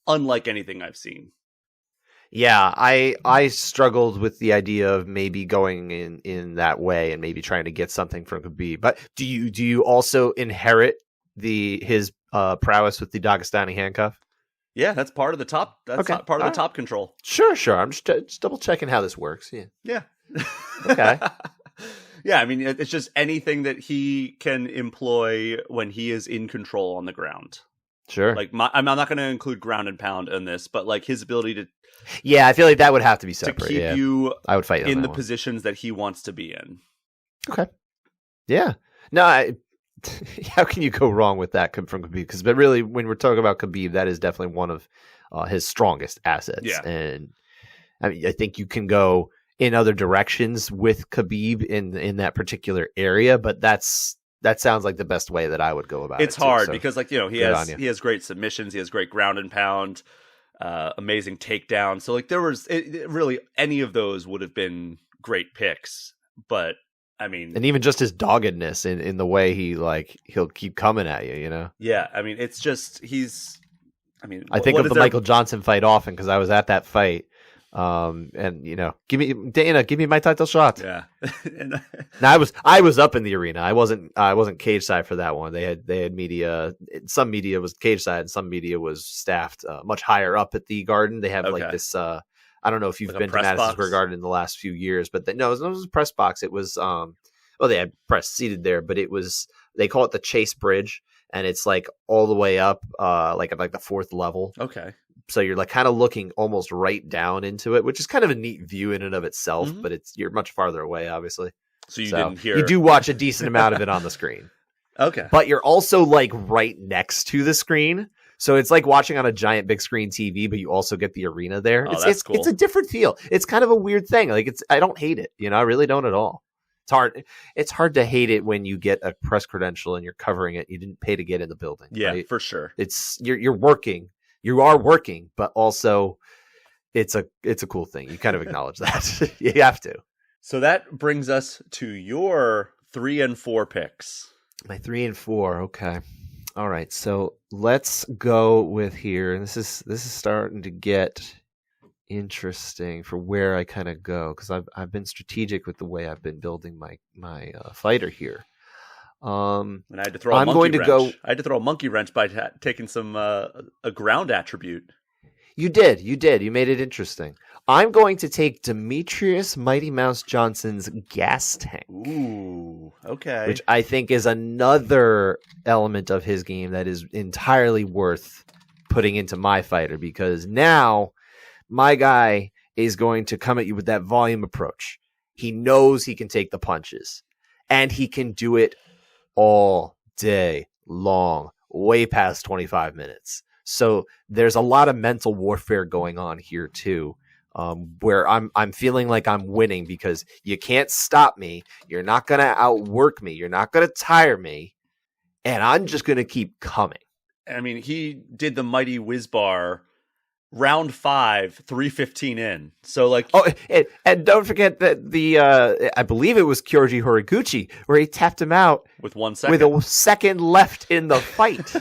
unlike anything I've seen. Yeah, I struggled with the idea of maybe going in that way and maybe trying to get something from Khabib. But do you also inherit his prowess with the Dagestani handcuff? Yeah, that's part of the top. That's part of the top control. Sure. I'm just double checking how this works. Yeah. Okay. Yeah, I mean, it's just anything that he can employ when he is in control on the ground. Sure. Like, I'm not going to include ground and pound in this, but like his ability to. Yeah, I feel like that would have to be separate. To keep you, I would fight in the positions that he wants to be in. Okay. Yeah. No, how can you go wrong with that from Khabib? Because but really, when we're talking about Khabib, that is definitely one of his strongest assets. Yeah. And I mean, I think you can go in other directions with Khabib in that particular area, but that sounds like the best way that I would go about it. It's hard too, so because, like, he has great submissions, he has great ground and pound, amazing takedown. So like there was really any of those would have been great picks, but I mean, and even just his doggedness in the way he'll keep coming at you, Yeah, I mean, it's just I think of the Michael Johnson fight often because I was at that fight. And give me my title shot. Yeah. Now I was up in the arena. I wasn't cage side for that one. They had media. Some media was cage side, and some media was staffed much higher up at the Garden. They have like this. I don't know if you've been to Madison Square Garden in the last few years, but it was a press box. It was they had press seated there, but it was, they call it the Chase Bridge, and it's like all the way up like at like the fourth level. Okay. So you're like kind of looking almost right down into it, which is kind of a neat view in and of itself, but you're much farther away, obviously. So didn't hear. You do watch a decent amount of it on the screen. Okay. But you're also like right next to the screen. So it's like watching on a giant big screen TV, but you also get the arena there. Oh, that's cool. It's a different feel. It's kind of a weird thing. Like I don't hate it. I really don't at all. It's hard to hate it when you get a press credential and you're covering it. You didn't pay to get in the building. Yeah, right? for sure. You're working. You are working, but also it's a cool thing. You kind of acknowledge that. You have to. So that brings us to your 3 and 4 picks. My 3 and 4. Okay. All right. So let's go with here. And this is starting to get interesting for where I kind of go, because I've been strategic with the way I've been building my fighter here. And I had to throw a monkey wrench. I had to throw a monkey wrench by taking some a ground attribute. You did. You made it interesting. I'm going to take Demetrius Mighty Mouse Johnson's gas tank. Ooh, okay. Which I think is another element of his game that is entirely worth putting into my fighter, because now my guy is going to come at you with that volume approach. He knows he can take the punches, and he can do it all day long, way past 25 minutes. So there's a lot of mental warfare going on here too, where I'm feeling like I'm winning because you can't stop me. You're not going to outwork me. You're not going to tire me. And I'm just going to keep coming. I mean, he did the mighty whiz bar round 5, 3:15 in. So like, and don't forget that the I believe it was Kyoji Horiguchi where he tapped him out with 1 second, with a second left in the fight.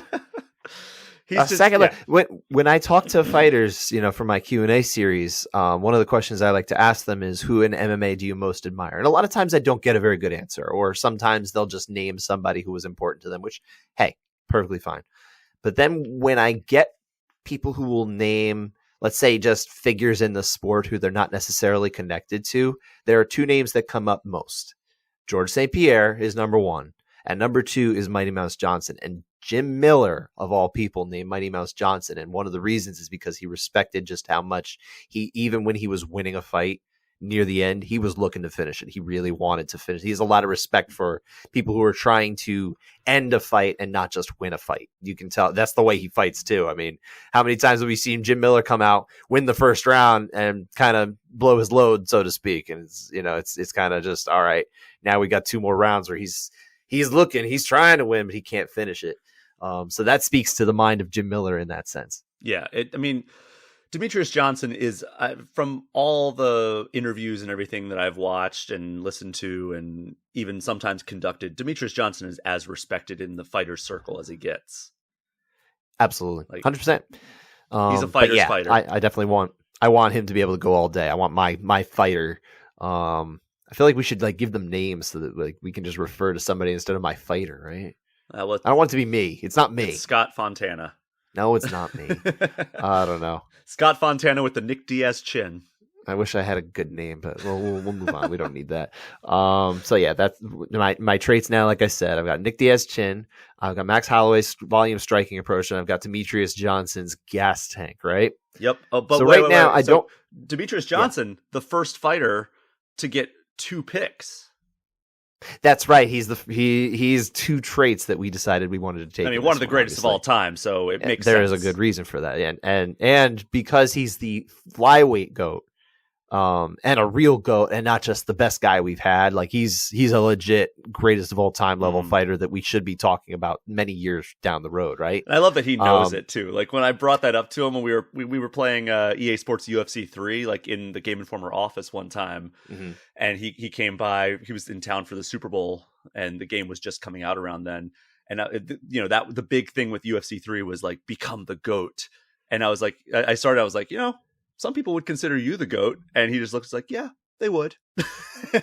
When I talk to fighters, for my Q&A series, one of the questions I like to ask them is, who in MMA do you most admire? And a lot of times I don't get a very good answer, or sometimes they'll just name somebody who was important to them, which, hey, perfectly fine. But then when I get people who will name, let's say, just figures in the sport who they're not necessarily connected to, there are 2 names that come up most. George St. Pierre is number 1, and number 2 is Mighty Mouse Johnson. And Jim Miller, of all people, named Mighty Mouse Johnson. And one of the reasons is because he respected just how much even when he was winning a fight near the end, he was looking to finish it. He really wanted to finish. He has a lot of respect for people who are trying to end a fight and not just win a fight. You can tell that's the way he fights too. I mean, how many times have we seen Jim Miller come out, win the first round, and kind of blow his load, so to speak? And it's kind of just, all right, now we got 2 more rounds where he's looking, he's trying to win, but he can't finish it. So that speaks to the mind of Jim Miller in that sense. Yeah, Demetrius Johnson is, from all the interviews and everything that I've watched and listened to and even sometimes conducted, Demetrius Johnson is as respected in the fighter circle as he gets. Absolutely. 100%. He's a fighter's fighter. I definitely want him to be able to go all day. I want my fighter. I feel like we should give them names so that we can just refer to somebody instead of my fighter, right? I don't want it to be me. It's not me. It's Scott Fontana. No, it's not me. I don't know. Scott Fontana with the Nick Diaz chin. I wish I had a good name, but we'll move on. We don't need that. So yeah, that's my traits now. Like I said, I've got Nick Diaz chin. I've got Max Holloway's volume striking approach, and I've got Demetrius Johnson's gas tank. Right. Yep. But so right now, I don't. Demetrius Johnson, the first fighter to get 2 picks. That's right. He's two traits that we decided we wanted to take. I mean, one of the greatest obviously. of all time, so it makes there sense. is a good reason for that, and because he's the flyweight GOAT, and a real GOAT, and not just the best guy we've had. Like he's a legit greatest of all time level fighter that we should be talking about many years down the road, right? And I love that he knows it too. Like when I brought that up to him when we were playing EA Sports UFC 3, like in the Game Informer office one time, and he came by. He was in town for the Super Bowl, and the game was just coming out around then. And that the big thing with UFC 3 was like become the GOAT. And I was like, I was like, some people would consider you the GOAT. And he just looks like, yeah, they would. But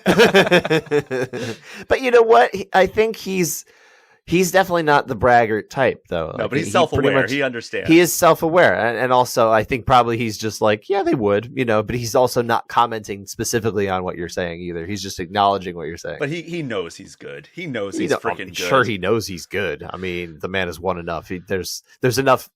you know what? I think he's definitely not the braggart type, though. No, but he's self-aware. He understands. He is self-aware. And also, I think probably he's just like, yeah, they would, but he's also not commenting specifically on what you're saying either. He's just acknowledging what you're saying. But he knows he's good. He knows he's freaking good. Sure, he knows he's good. I mean, the man has won enough. There's enough,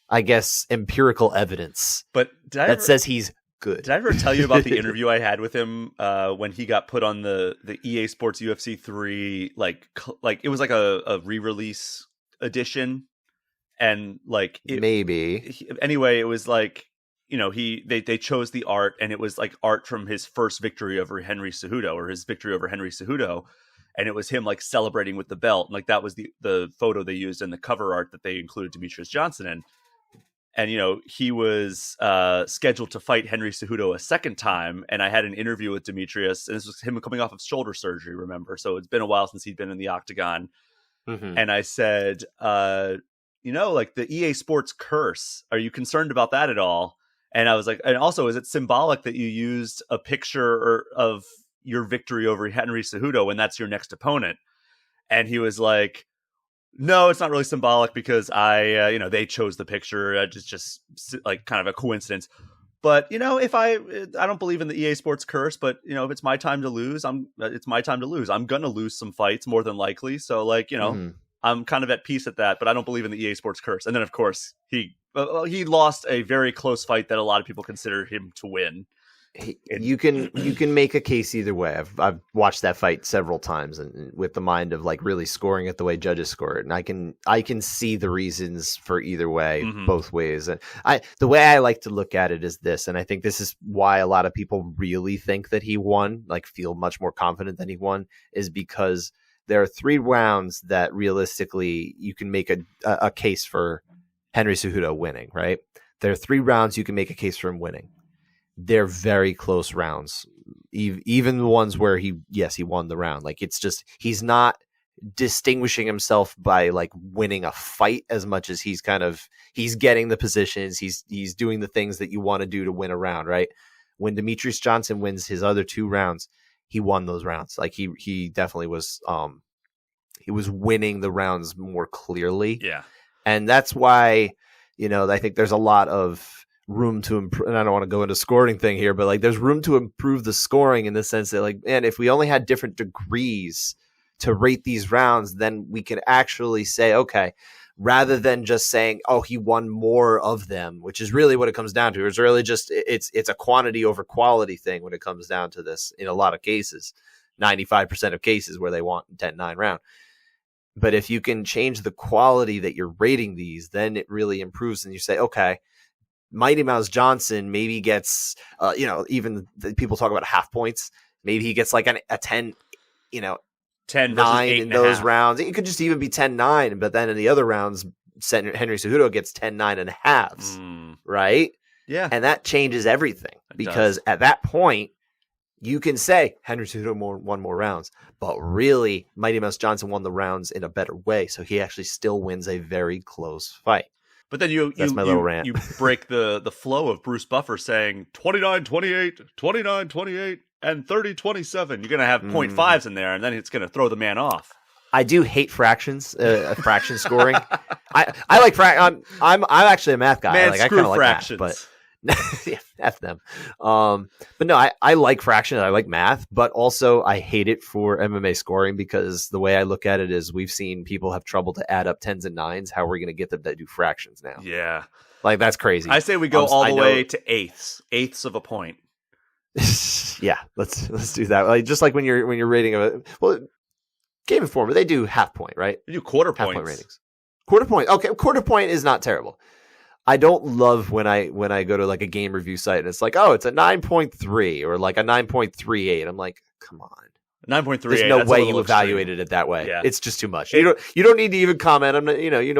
I guess, empirical evidence that says he's good. Did I ever tell you about the interview I had with him when he got put on the EA Sports UFC 3? Like it was like a re-release edition, and like anyway, it was like they chose the art, and it was like art from his first victory over Henry Cejudo, or his victory over Henry Cejudo. And it was him like celebrating with the belt. And like that was the photo they used in the cover art that they included Demetrius Johnson in. And, he was scheduled to fight Henry Cejudo a second time. And I had an interview with Demetrius, and this was him coming off of shoulder surgery, remember? So it's been a while since he'd been in the octagon. And I said, like the EA Sports curse, are you concerned about that at all? And I was like, and also, is it symbolic that you used a picture of your victory over Henry Cejudo when that's your next opponent? And he was like, no, it's not really symbolic because they chose the picture. It's just like kind of a coincidence. But, if I don't believe in the EA Sports curse, but, if it's my time to lose, it's my time to lose. I'm going to lose some fights more than likely. So like, I'm kind of at peace at that, but I don't believe in the EA Sports curse. And then of course he lost a very close fight that a lot of people consider him to win. You can make a case either way. I've watched that fight several times, and with the mind of like really scoring it the way judges score it, and I can see the reasons for either way, both ways. And the way I like to look at it is this, and I think this is why a lot of people really think that he won, like feel much more confident than he won, is because there are 3 rounds that realistically you can make a case for Henry Cejudo winning. Right? There are 3 rounds you can make a case for him winning. They're very close rounds, even the ones where he won the round. Like it's just, he's not distinguishing himself by like winning a fight as much as he's getting the positions. He's doing the things that you want to do to win a round, right? When Demetrius Johnson wins his other 2 rounds, he won those rounds. Like he definitely was, he was winning the rounds more clearly. Yeah. And that's why, I think there's a lot of room to improve, and I don't want to go into scoring thing here, but like there's room to improve the scoring in the sense that like, man, if we only had different degrees to rate these rounds, then we could actually say, okay, rather than just saying, oh, he won more of them, which is really what it comes down to. It's really just, it's a quantity over quality thing when it comes down to this in a lot of cases, 95% of cases where they want 10-9 round. But if you can change the quality that you're rating these, then it really improves, and you say, okay, Mighty Mouse Johnson maybe gets, even people talk about half points. Maybe he gets like a 10, 10-9 in those rounds. It could just even be 10-9, but then in the other rounds, Henry Cejudo gets 10-9 and a halves, right? Yeah. And that changes everything because at that point, you can say Henry Cejudo won more rounds, but really Mighty Mouse Johnson won the rounds in a better way. So he actually still wins a very close fight. But then you break the flow of Bruce Buffer saying 29-28, 29-28, and 30-27. You're going to have 0.5s in there, and then it's going to throw the man off. I do hate fractions, fraction scoring. I like I'm actually a math guy. Man, like, screw I kind of like fractions. Math, but yeah, F them. But no, I like fractions. I like math, but also I hate it for MMA scoring because the way I look at it is we've seen people have trouble to add up 10s and 9s. How are we going to get them to do fractions now? Yeah. Like that's crazy. I say we go all the way to eighths of a point. Yeah, let's do that. Like just like when you're rating Game Informer, they do half point, right? They do quarter half points. Point ratings. Quarter point. Okay, quarter point is not terrible. I don't love when I go to like a game review site and it's like, oh, it's a 9.3 or like a 9.38. I'm like, come on. 9.38. There's no way you evaluated it that way. Yeah. It's just too much. You don't need to even comment. I'm not,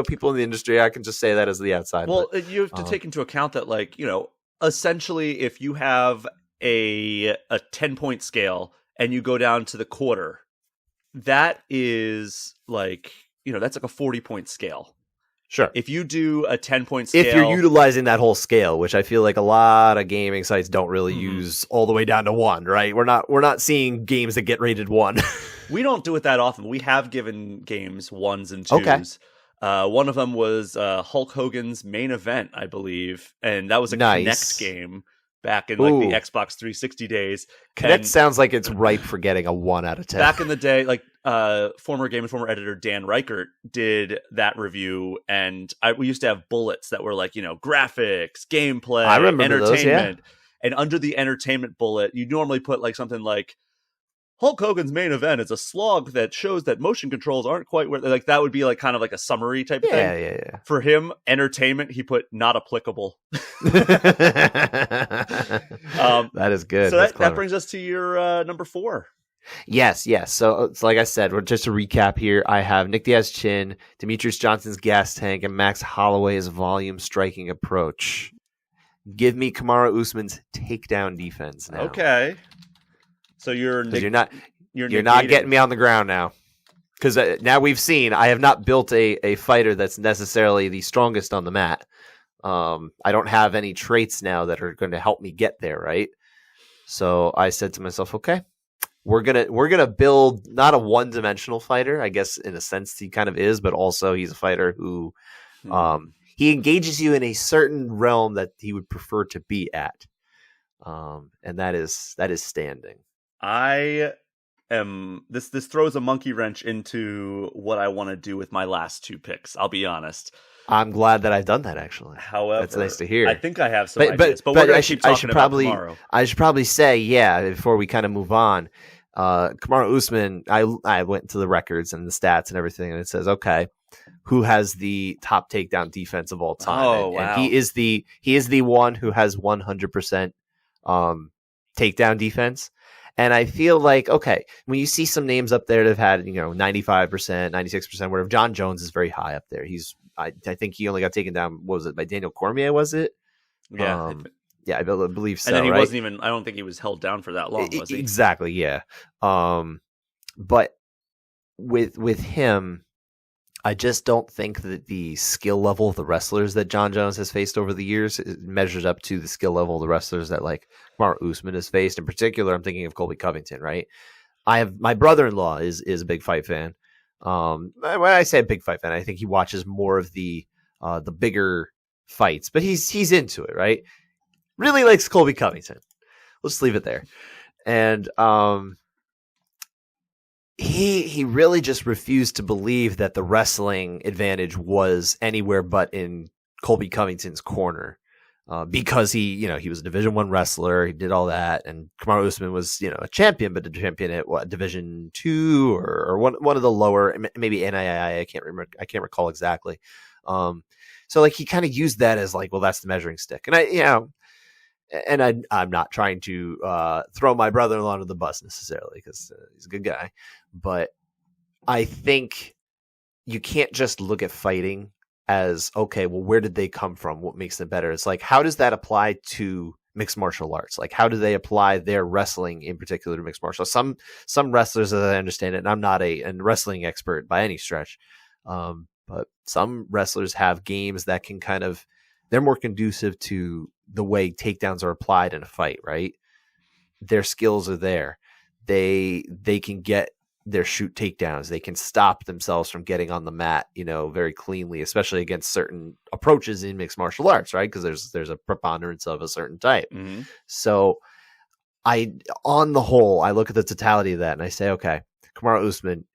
people in the industry. I can just say that as the outside. Well, you have to take into account that, like, essentially, if you have a 10-point scale and you go down to the quarter, that is like, that's like a 40-point scale. Sure. If you do a 10-point scale, if you're utilizing that whole scale, which I feel like a lot of gaming sites don't really use all the way down to 1, right? We're not seeing games that get rated 1. We don't do it that often. We have given games 1s and 2s. Okay. One of them was Hulk Hogan's Main Event, I believe, and that was a Kinect game back in like the Xbox 360 days. Kinect sounds like it's ripe for getting a 1 out of 10. Back in the day, like former Game Informer editor Dan Reichert did that review, and we used to have bullets that were like, graphics, gameplay, entertainment. Those, yeah. And under the entertainment bullet, you normally put like something like Hulk Hogan's Main Event is a slog that shows that motion controls aren't quite where, like, that would be like kind of like a summary type of thing. Yeah. For him, entertainment, he put not applicable. That is good. So that brings us to your number 4. Yes. So it's like I said, just to recap here, I have Nick Diaz's chin, Demetrius Johnson's gas tank, and Max Holloway's volume striking approach. Give me Kamaru Usman's takedown defense now. Okay. So you're not getting me on the ground now, because now we've seen I have not built a fighter that's necessarily the strongest on the mat. I don't have any traits now that are going to help me get there, right? So I said to myself, okay, we're gonna build not a one-dimensional fighter. I guess in a sense he kind of is, but also he's a fighter who he engages you in a certain realm that he would prefer to be at, and that is standing. I am this throws a monkey wrench into what I want to do with my last 2 picks. I'll be honest. I'm glad that I've done that, actually. However, that's nice to hear. I think I have some ideas, but we're going to keep talking about tomorrow. I should probably say, before we kind of move on, Kamaru Usman, I went to the records and the stats and everything, and it says, okay, who has the top takedown defense of all time? Oh, wow. And he is the one who has 100% takedown defense. And I feel like, okay, when you see some names up there that have had, 95%, 96%, whatever, John Jones is very high up there. I think he only got taken down, what was it, by Daniel Cormier, was it? Yeah. I believe so. And then he right? wasn't even, I don't think he was held down for that long, was he? Exactly, yeah. But with him, I just don't think that the skill level of the wrestlers that John Jones has faced over the years measures up to the skill level of the wrestlers that like Kamaru Usman has faced. In particular, I'm thinking of Colby Covington, right? My brother-in-law is a big fight fan. When I say a big fight fan, I think he watches more of the bigger fights, but he's into it, right? Really likes Colby Covington. We'll just leave it there. And he really just refused to believe that the wrestling advantage was anywhere but in Colby Covington's corner, because he was a Division I wrestler. He did all that, and Kamaru Usman was a champion, but a champion at what, Division II or one of the lower, maybe NII. I can't recall exactly. So like he kind of used that as like, well, that's the measuring stick, and I'm not trying to throw my brother-in-law under the bus necessarily, because he's a good guy. But I think you can't just look at fighting as, okay, well, where did they come from? What makes them better? It's like, how does that apply to mixed martial arts? Like, how do they apply their wrestling in particular to mixed martial arts? Some wrestlers, as I understand it, and I'm not a wrestling expert by any stretch, but some wrestlers have games that can they're more conducive to the way takedowns are applied in a fight, right? Their skills are there. They can get their shoot takedowns. They can stop themselves from getting on the mat, very cleanly, especially against certain approaches in mixed martial arts, right? Because there's a preponderance of a certain type. Mm-hmm. So on the whole, I look at the totality of that and I say, okay, Kamaru Usman,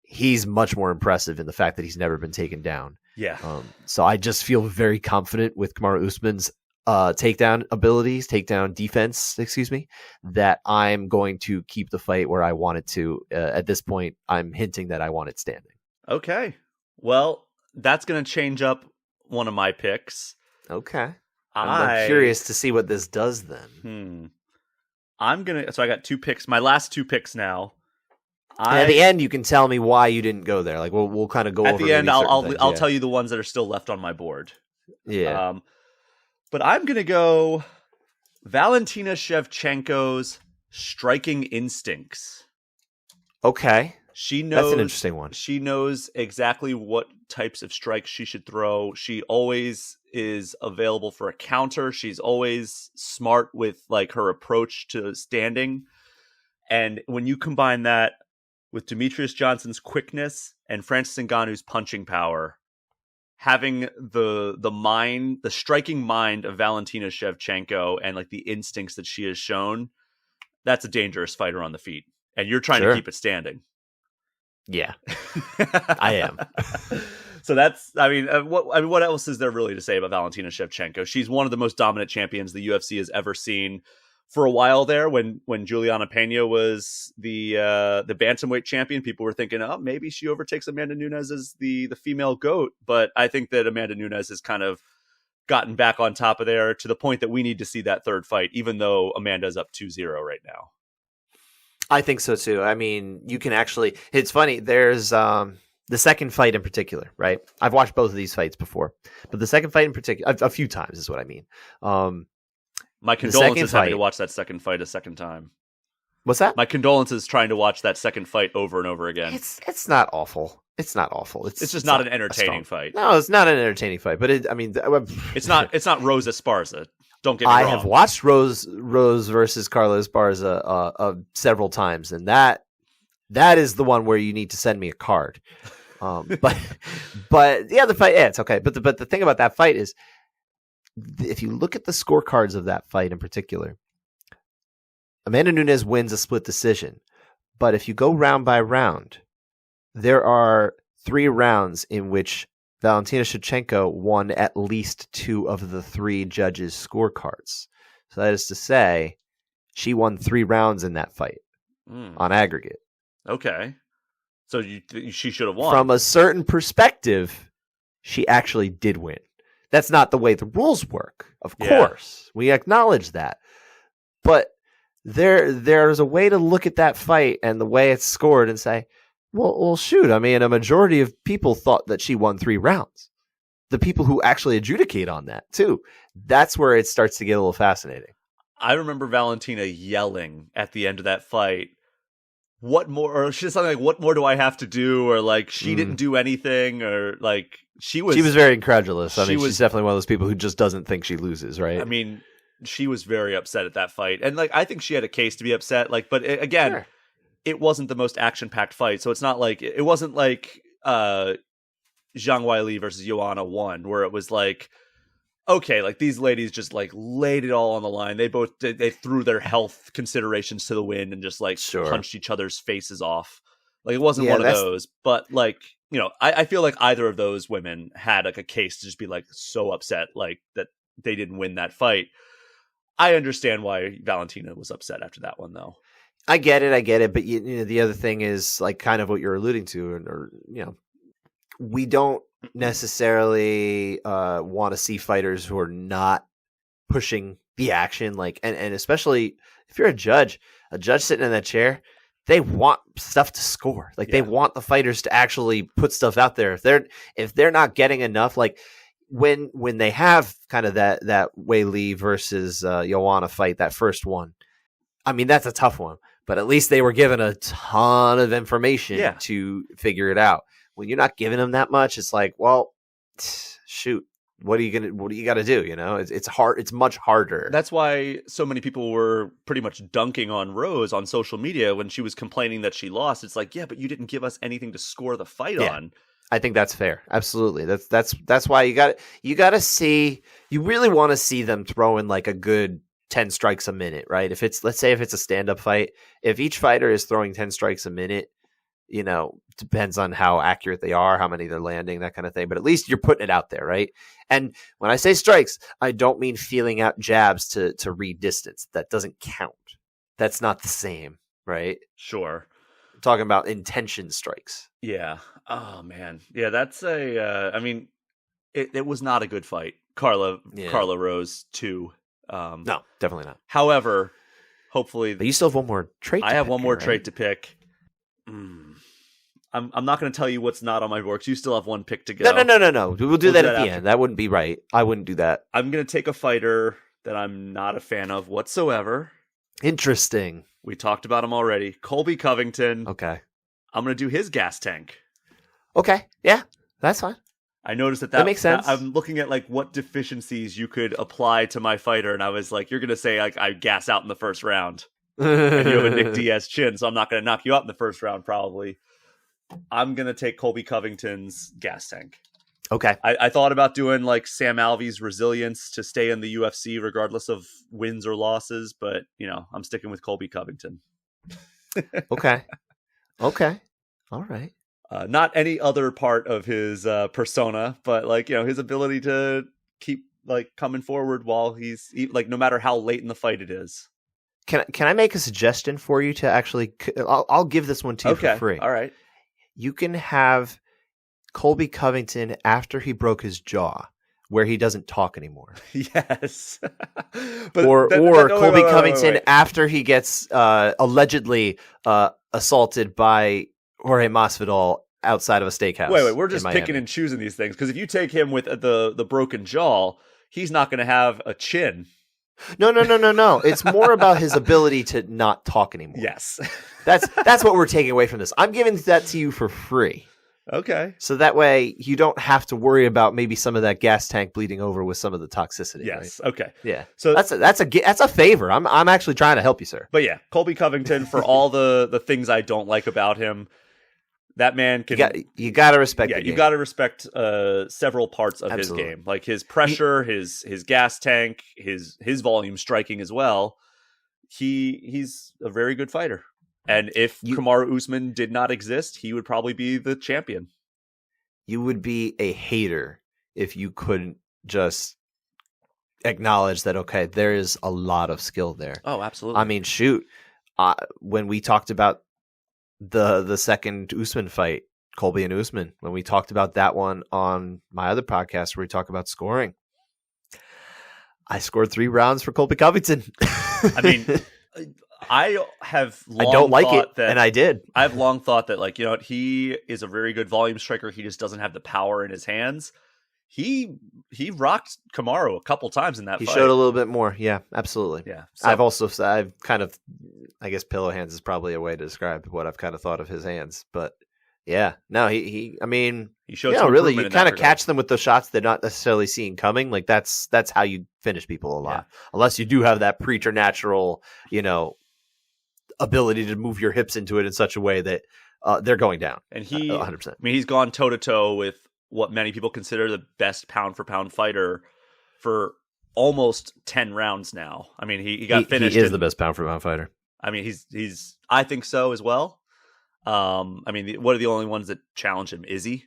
he's much more impressive in the fact that he's never been taken down. Yeah. So I just feel very confident with Kamaru Usman's takedown defense, excuse me, that I'm going to keep the fight where I want it to. At this point, I'm hinting that I want it standing. Okay. Well, that's going to change up one of my picks. Okay. I'm curious to see what this does then. So I got 2 picks. My last 2 picks now. At the end, you can tell me why you didn't go there. Like we'll kind of go over. At the end, I'll tell you the ones that are still left on my board. Yeah. But I'm going to go Valentina Shevchenko's striking instincts. Okay. She knows. That's an interesting one. She knows exactly what types of strikes she should throw. She always is available for a counter. She's always smart with like her approach to standing. And when you combine that with Demetrius Johnson's quickness and Francis Ngannou's punching power, having the striking mind of Valentina Shevchenko and like the instincts that she has shown, that's a dangerous fighter on the feet. And you're trying to keep it standing. Yeah, I am. So what else is there really to say about Valentina Shevchenko? She's one of the most dominant champions the UFC has ever seen. For a while there, when Juliana Pena was the bantamweight champion, people were thinking, oh, maybe she overtakes Amanda Nunes as the female GOAT. But I think that Amanda Nunes has kind of gotten back on top of there to the point that we need to see that third fight, even though Amanda's up 2-0 right now. I think so too. I mean, you can actually. It's funny. There's the second fight in particular, right? I've watched both of these fights before, but the second fight in particular, a few times is what I mean. My condolences having to watch that second fight a second time. What's that? My condolences trying to watch that second fight over and over again. It's not awful. It's not awful. It's just not an entertaining fight. No, it's not an entertaining fight. But it's not Rose Esparza. Don't get me wrong. I have watched Rose versus Carla Esparza several times, and that is the one where you need to send me a card. But the other fight, it's okay. But the thing about that fight is, if you look at the scorecards of that fight in particular, Amanda Nunes wins a split decision. But if you go round by round, there are 3 rounds in which Valentina Shevchenko won at least 2 of the 3 judges' scorecards. So that is to say, she won 3 rounds in that fight on aggregate. Okay. So she should have won. From a certain perspective, she actually did win. That's not the way the rules work, of course. We acknowledge that. But there's a way to look at that fight and the way it's scored and say, well, shoot. I mean, a majority of people thought that she won 3 rounds. The people who actually adjudicate on that, too. That's where it starts to get a little fascinating. I remember Valentina yelling at the end of that fight, what more, or she's something like, what more do I have to do? Or like, she didn't do anything, or like, she was very incredulous. I mean, she's definitely one of those people who just doesn't think she loses, right? I mean, she was very upset at that fight. And like, I think she had a case to be upset. Like, but again, sure, it wasn't the most action-packed fight. So it's not like, it wasn't like Zhang Weili versus Joanna 1, where it was like, okay, like these ladies just like laid it all on the line. They threw their health considerations to the wind and just like punched each other's faces off. Like it wasn't one of those, but like, you know, I feel like either of those women had like a case to just be like so upset, like that they didn't win that fight. I understand why Valentina was upset after that one, though. I get it. But you know, the other thing is like kind of what you're alluding to, or you know, we don't necessarily want to see fighters who are not pushing the action, like, and especially if you're a judge sitting in that chair, they want stuff to score. Like they want the fighters to actually put stuff out there. If they're not getting enough, like when they have kind of that Weili versus Joanna fight, that first one, I mean, that's a tough one, but at least they were given a ton of information to figure it out. When you're not giving them that much, it's like, well, shoot, what do you got to do? You know, it's hard. It's much harder. That's why so many people were pretty much dunking on Rose on social media when she was complaining that she lost. It's like, yeah, but you didn't give us anything to score the fight on. I think that's fair. Absolutely. That's why you got to see, you really want to see them throwing like a good 10 strikes a minute, right? Let's say if it's a stand-up fight, if each fighter is throwing 10 strikes a minute, depends on how accurate they are, how many they're landing, that kind of thing. But at least you're putting it out there, right? And when I say strikes, I don't mean feeling out jabs to read distance. That doesn't count. That's not the same, right? Sure. I'm talking about intention strikes. Yeah. Oh, man. Yeah, that's it was not a good fight. Carla Rose, too. No, definitely not. However, hopefully... But you still have one more trait I have one more trait to pick. I'm not going to tell you what's not on my board. You still have one pick to go. No. We'll do that at the end. That wouldn't be right. I wouldn't do that. I'm going to take a fighter that I'm not a fan of whatsoever. Interesting. We talked about him already. Colby Covington. Okay. I'm going to do his gas tank. Okay. Yeah, that's fine. I noticed that makes sense. I'm looking at like what deficiencies you could apply to my fighter, and I was like, you're going to say like I gas out in the first round. And you have a Nick Diaz chin, so I'm not going to knock you out in the first round probably. I'm going to take Colby Covington's gas tank. Okay. I thought about doing like Sam Alvey's resilience to stay in the UFC regardless of wins or losses, but I'm sticking with Colby Covington. Okay. All right. Not any other part of his persona, but like, his ability to keep like coming forward while he's like, no matter how late in the fight it is. Can I make a suggestion for you to actually? I'll give this one to you for free. All right. You can have Colby Covington after he broke his jaw, where he doesn't talk anymore. Yes. or Colby Covington after he gets allegedly assaulted by Jorge Masvidal outside of a steakhouse. Wait, we're just picking and choosing these things, because if you take him with the broken jaw, he's not going to have a chin. No. It's more about his ability to not talk anymore. Yes. That's what we're taking away from this. I'm giving that to you for free. Okay. So that way you don't have to worry about maybe some of that gas tank bleeding over with some of the toxicity. Yes. Right? Okay. Yeah. So that's a favor. I'm actually trying to help you, sir. But yeah, Colby Covington, for all the things I don't like about him, that man can. You got to respect. Yeah, you got to respect several parts of his game, like his pressure, his gas tank, his volume striking as well. He's a very good fighter. And if Kamaru Usman did not exist, he would probably be the champion. You would be a hater if you couldn't just acknowledge that, okay, there is a lot of skill there. Oh, absolutely. I mean, shoot. When we talked about the second Usman fight, Colby and Usman, when we talked about that one on my other podcast where we talk about scoring, I scored 3 rounds for Colby Covington. I mean... I don't like it, and I did. I've long thought that, like, he is a very good volume striker. He just doesn't have the power in his hands. He rocked Kamaru a couple times in that fight. He showed a little bit more. Yeah, absolutely. Yeah. So I've kind of, I guess pillow hands is probably a way to describe what I've kind of thought of his hands. But yeah, no, he showed really, you kind of catch them with those shots they're not necessarily seeing coming. Like that's how you finish people a lot. Yeah. Unless you do have that preternatural, ability to move your hips into it in such a way that they're going down. And he 100%. I mean, he's gone toe to toe with what many people consider the best pound for pound fighter for almost 10 rounds now. I mean, he got finished. He is the best pound for pound fighter. I mean, he's I think so as well. I mean, what are the only ones that challenge him? Is he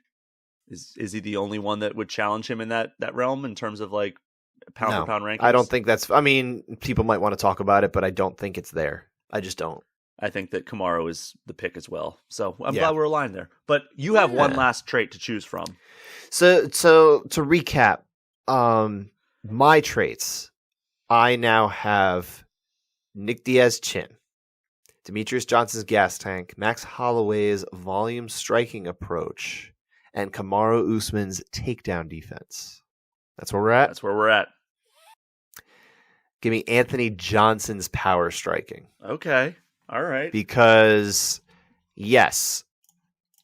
the only one that would challenge him in that realm in terms of like pound for pound rankings? I don't think that's. I mean, people might want to talk about it, but I don't think it's there. I just don't. I think that Kamaru is the pick as well. So I'm glad we're aligned there. But you have one last trait to choose from. So to recap, my traits, I now have Nick Diaz chin, Demetrius Johnson's gas tank, Max Holloway's volume striking approach, and Kamaru Usman's takedown defense. That's where we're at. Give me Anthony Johnson's power striking. Okay. All right. Because, yes,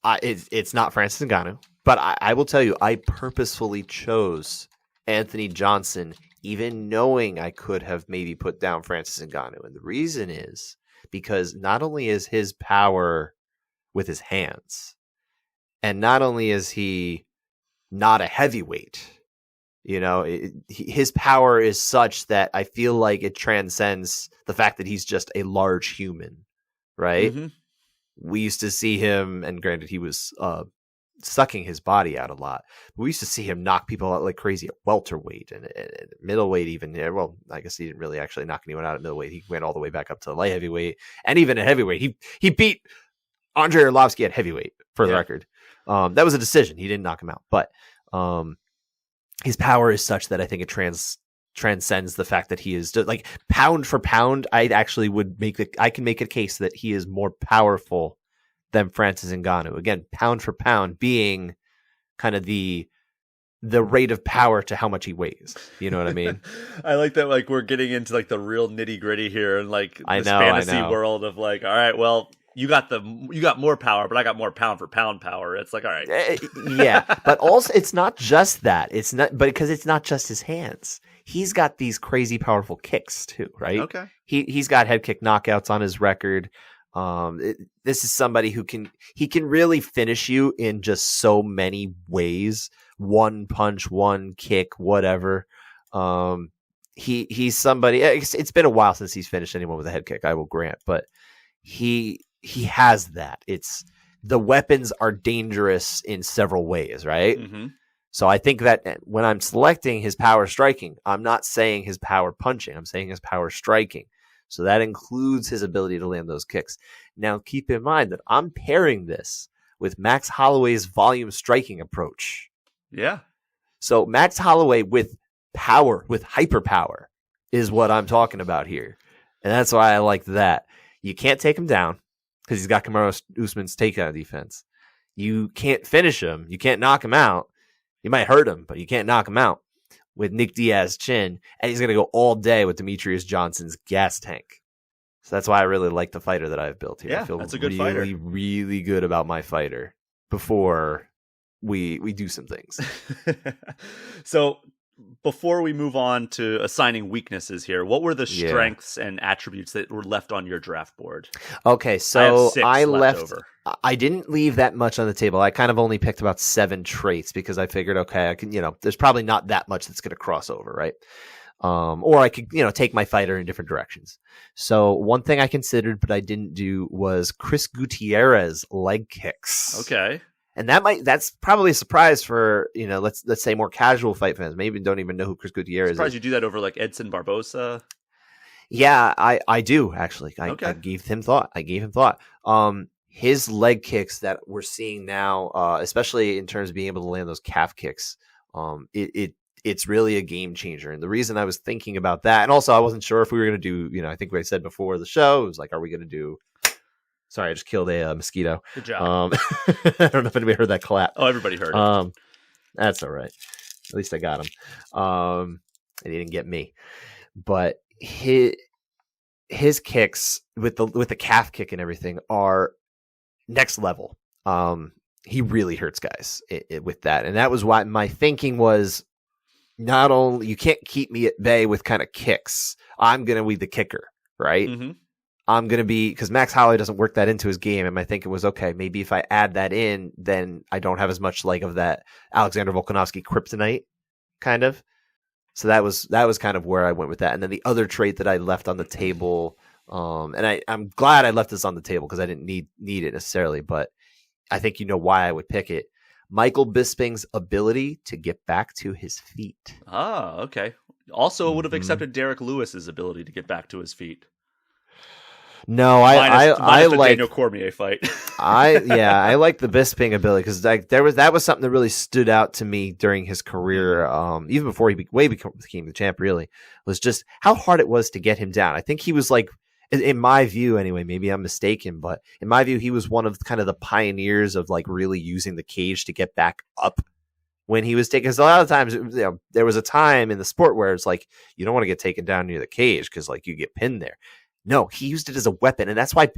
it's not Francis Ngannou, but I will tell you, I purposefully chose Anthony Johnson, even knowing I could have maybe put down Francis Ngannou. And the reason is because not only is his power with his hands, and not only is he not a heavyweight, his power is such that I feel like it transcends the fact that he's just a large human, right? Mm-hmm. we used to see him, and granted he was sucking his body out a lot, but we used to see him knock people out like crazy at welterweight and middleweight even. Yeah, well, I guess he didn't really actually knock anyone out at middleweight. He went all the way back up to light heavyweight, and even at heavyweight. He beat Andrei Arlovsky at heavyweight, for the record. That was a decision. He didn't knock him out, but his power is such that I think it transcends the fact that he is like pound for pound. I actually I can make a case that he is more powerful than Francis Ngannou. Again, pound for pound being kind of the rate of power to how much he weighs. You know what I mean? I like that. Like we're getting into like the real nitty gritty here, and like this fantasy world of like, all right, well, you got more power, but I got more pound for pound power. It's like, all right, yeah, but also it's not just that. It's not, but because it's not just his hands. He's got these crazy powerful kicks too, right? Okay. He's got head kick knockouts on his record. This is somebody who can really finish you in just so many ways. One punch, one kick, whatever. He's somebody. It's been a while since he's finished anyone with a head kick, I will grant, but he has that. It's the weapons are dangerous in several ways, right? Mm-hmm. So I think that when I'm selecting his power striking, I'm not saying his power punching. I'm saying his power striking. So that includes his ability to land those kicks. Now, keep in mind that I'm pairing this with Max Holloway's volume striking approach. Yeah. So Max Holloway with power, with hyperpower, is what I'm talking about here. And that's why I like that. You can't take him down because he's got Kamaru Usman's takedown defense. You can't finish him. You can't knock him out. You might hurt him, but you can't knock him out with Nick Diaz's chin, and he's going to go all day with Demetrius Johnson's gas tank. So that's why I really like the fighter that I've built here. Yeah, I feel that's a good really, fighter. really good about my fighter before we do some things. So before we move on to assigning weaknesses here, what were the strengths and attributes that were left on your draft board? Okay, so I left over. I didn't leave that much on the table. I kind of only picked about 7 traits because I figured, okay, I can, there's probably not that much that's going to cross over, right? Or I could, take my fighter in different directions. So one thing I considered, but I didn't do, was Chris Gutierrez leg kicks. Okay. And that's probably a surprise for, let's say more casual fight fans. Maybe don't even know who Chris Gutierrez is. Surprised you do that over like Edson Barbosa. Yeah, I do actually. I gave him thought. His leg kicks that we're seeing now, especially in terms of being able to land those calf kicks, it's really a game changer. And the reason I was thinking about that, and also I wasn't sure if we were going to do, I think I said before the show, it was like, are we going to do? Sorry, I just killed a mosquito. Good job. I don't know if anybody heard that clap. Oh, everybody heard it. That's all right. At least I got him. And he didn't get me. But his kicks with the calf kick and everything are next level. He really hurts guys with that. And that was why my thinking was, not only you can't keep me at bay with kind of kicks. I'm going to be the kicker, right? Mm-hmm. I'm going to be, because Max Holloway doesn't work that into his game. And my thinking was, okay, maybe if I add that in, then I don't have as much like of that Alexander Volkanovski kryptonite kind of. So that was kind of where I went with that. And then the other trait that I left on the table, and I'm glad I left this on the table because I didn't need it necessarily, but I think you know why I would pick it. Michael Bisping's ability to get back to his feet. Ah, okay. Also would have accepted Derek Lewis's ability to get back to his feet. No, minus I the like Daniel Cormier fight. I like the Bisping ability because that was something that really stood out to me during his career, even before he became the champ. Really, was just how hard it was to get him down. I think he was like, in my view, anyway. Maybe I'm mistaken, but in my view, he was one of kind of the pioneers of like really using the cage to get back up when he was taken. Because a lot of times, there was a time in the sport where it's like you don't want to get taken down near the cage because like you get pinned there. No, he used it as a weapon, and that's why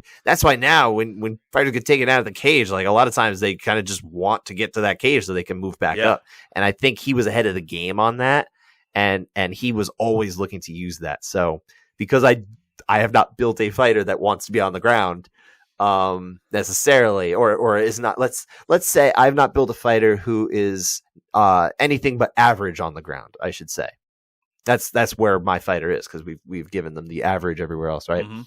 now when fighters get taken out of the cage, like a lot of times they kind of just want to get to that cage so they can move back up. And I think he was ahead of the game on that, and he was always looking to use that. So because I have not built a fighter that wants to be on the ground necessarily, or is not. Let's say I've not built a fighter who is anything but average on the ground, I should say. That's where my fighter is because we've given them the average everywhere else, right? Mm-hmm.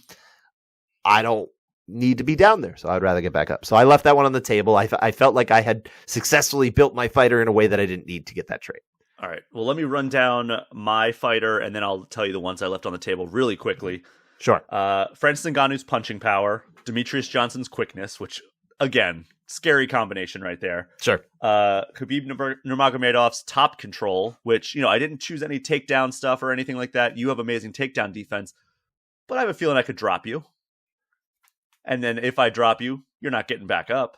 I don't need to be down there. So I'd rather get back up. So I left that one on the table. I felt like I had successfully built my fighter in a way that I didn't need to get that trait. All right. Well, let me run down my fighter, and then I'll tell you the ones I left on the table really quickly. Sure. Francis Ngannou's punching power, Demetrius Johnson's quickness, which, again, scary combination right there. Sure. Khabib Nurmagomedov's top control, which, I didn't choose any takedown stuff or anything like that. You have amazing takedown defense, but I have a feeling I could drop you. And then if I drop you, you're not getting back up.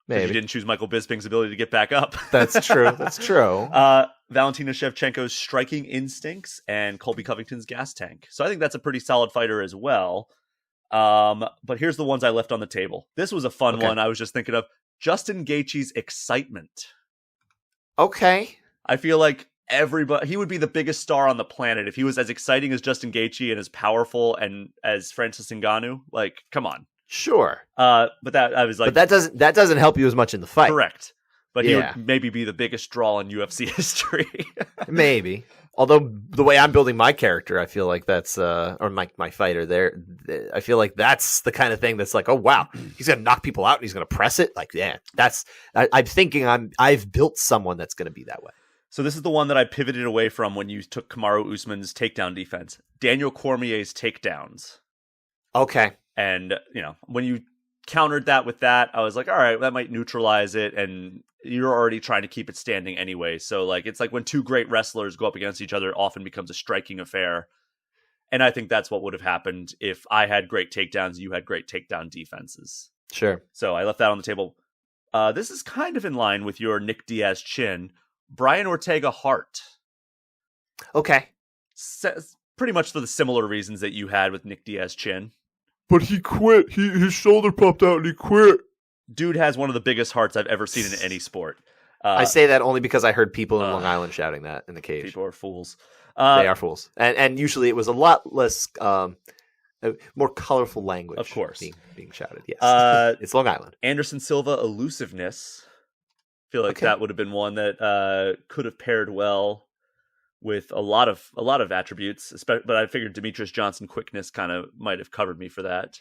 Maybe. You didn't choose Michael Bisping's ability to get back up. That's true. That's true. Valentina Shevchenko's striking instincts and Colby Covington's gas tank. So I think that's a pretty solid fighter as well. But here's the ones I left on the table. This was a fun one. I was just thinking of Justin Gaethje's excitement. Okay. I feel like he would be the biggest star on the planet if he was as exciting as Justin Gaethje and as powerful and as Francis Ngannou. Like, come on. Sure. But that I was like, but that doesn't help you as much in the fight. Correct. But he would maybe be the biggest draw in UFC history. Maybe. Although the way I'm building my character, I feel like that's or my fighter there. I feel like that's the kind of thing that's like, oh wow, he's gonna knock people out and he's gonna press it. Like, yeah, I'm thinking I've built someone that's gonna be that way. So this is the one that I pivoted away from when you took Kamaru Usman's takedown defense. Daniel Cormier's takedowns. Okay. And, when you countered that with that, I was like, all right, that might neutralize it. And you're already trying to keep it standing anyway. So, like, it's like when two great wrestlers go up against each other, it often becomes a striking affair. And I think that's what would have happened if I had great takedowns, you had great takedown defenses. Sure. So I left that on the table. This is kind of in line with your Nick Diaz chin. Brian Ortega Hart. Okay. Pretty much for the similar reasons that you had with Nick Diaz chin. But he quit. His shoulder popped out and he quit. Dude has one of the biggest hearts I've ever seen in any sport. I say that only because I heard people in Long Island shouting that in the cage. People are fools. They are fools. And usually it was a lot less, more colorful language. Of course. Being shouted, yes. It's Long Island. Anderson Silva, elusiveness. I feel like that would have been one that could have paired well with a lot of attributes, but I figured Demetrius Johnson quickness kind of might have covered me for that.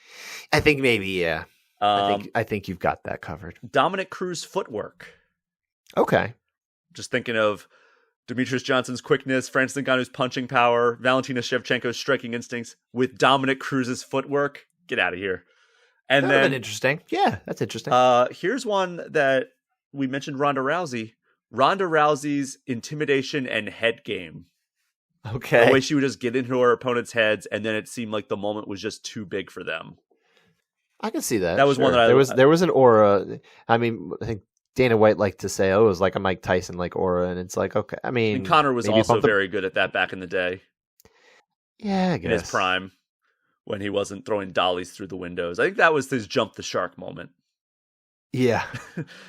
I think maybe, yeah. I think you've got that covered. Dominic Cruz footwork. Okay. Just thinking of Demetrius Johnson's quickness, Francis Ngannou's punching power, Valentina Shevchenko's striking instincts with Dominic Cruz's footwork. Get out of here. And that would have been interesting. Yeah, that's interesting. Here's one that we mentioned, Ronda Rousey. Ronda Rousey's intimidation and head game. Okay. The way she would just get into her opponent's heads, and then it seemed like the moment was just too big for them. I can see that. That was one that there was an aura. I mean, I think Dana White liked to say, "Oh, it was like a Mike Tyson like aura," and it's like, okay. I mean, and Conor was also very good at that back in the day. Yeah, I guess. In his prime, when he wasn't throwing dollies through the windows. I think that was his jump the shark moment. Yeah.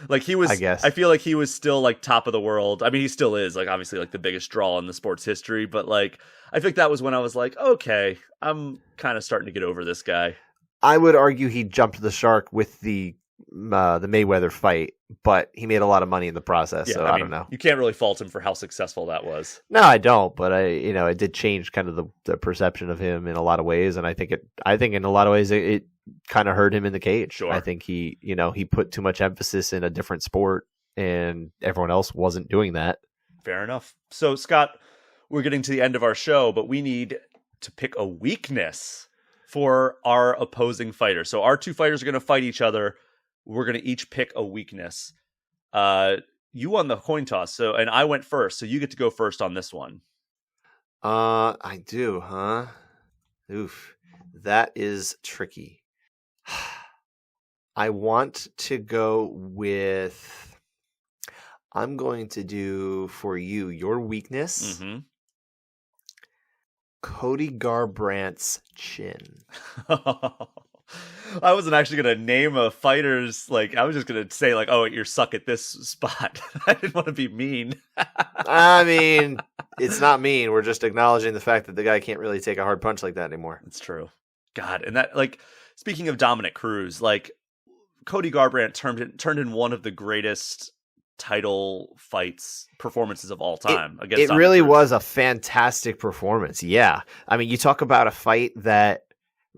Like he was, I guess. I feel like he was still like top of the world. I mean, he still is, like, obviously like the biggest draw in the sports history, but like, I think that was when I was like, okay, I'm kind of starting to get over this guy. I would argue he jumped the shark with the Mayweather fight, but he made a lot of money in the process. Yeah, so I don't know. You can't really fault him for how successful that was. No, I don't. But it did change kind of the perception of him in a lot of ways, and I think in a lot of ways it kind of hurt him in the cage. Sure. I think he put too much emphasis in a different sport, and everyone else wasn't doing that. Fair enough. So, Scott, we're getting to the end of our show, but we need to pick a weakness for our opposing fighter. So our two fighters are going to fight each other. We're going to each pick a weakness. You won the coin toss, and I went first, so you get to go first on this one. I do, huh? Oof. That is tricky. I want to go with... I'm going to do for you, your weakness. Mm-hmm. Cody Garbrandt's chin. I wasn't actually going to name a fighter's, I was just going to say, oh, you're suck at this spot. I didn't want to be mean. I mean, it's not mean. We're just acknowledging the fact that the guy can't really take a hard punch like that anymore. It's true. God, and that, speaking of Dominic Cruz, Cody Garbrandt turned in one of the greatest title performances of all time. It really was a fantastic performance. Yeah. I mean, you talk about a fight that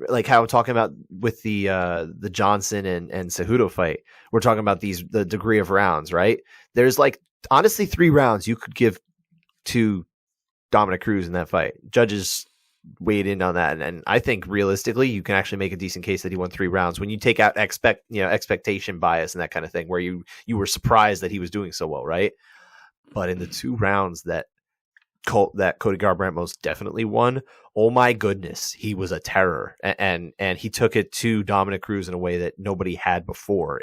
like how I'm talking about with the Johnson and Cejudo fight. We're talking about the degree of rounds, right? There's like honestly 3 rounds you could give to Dominic Cruz in that fight. Judges weighed in on that, and I think realistically you can actually make a decent case that he won 3 rounds when you take out expectation bias and that kind of thing, where you were surprised that he was doing so well, right? But in the 2 rounds that Cody Garbrandt most definitely won, oh my goodness, he was a terror, and he took it to Dominic Cruz in a way that nobody had before.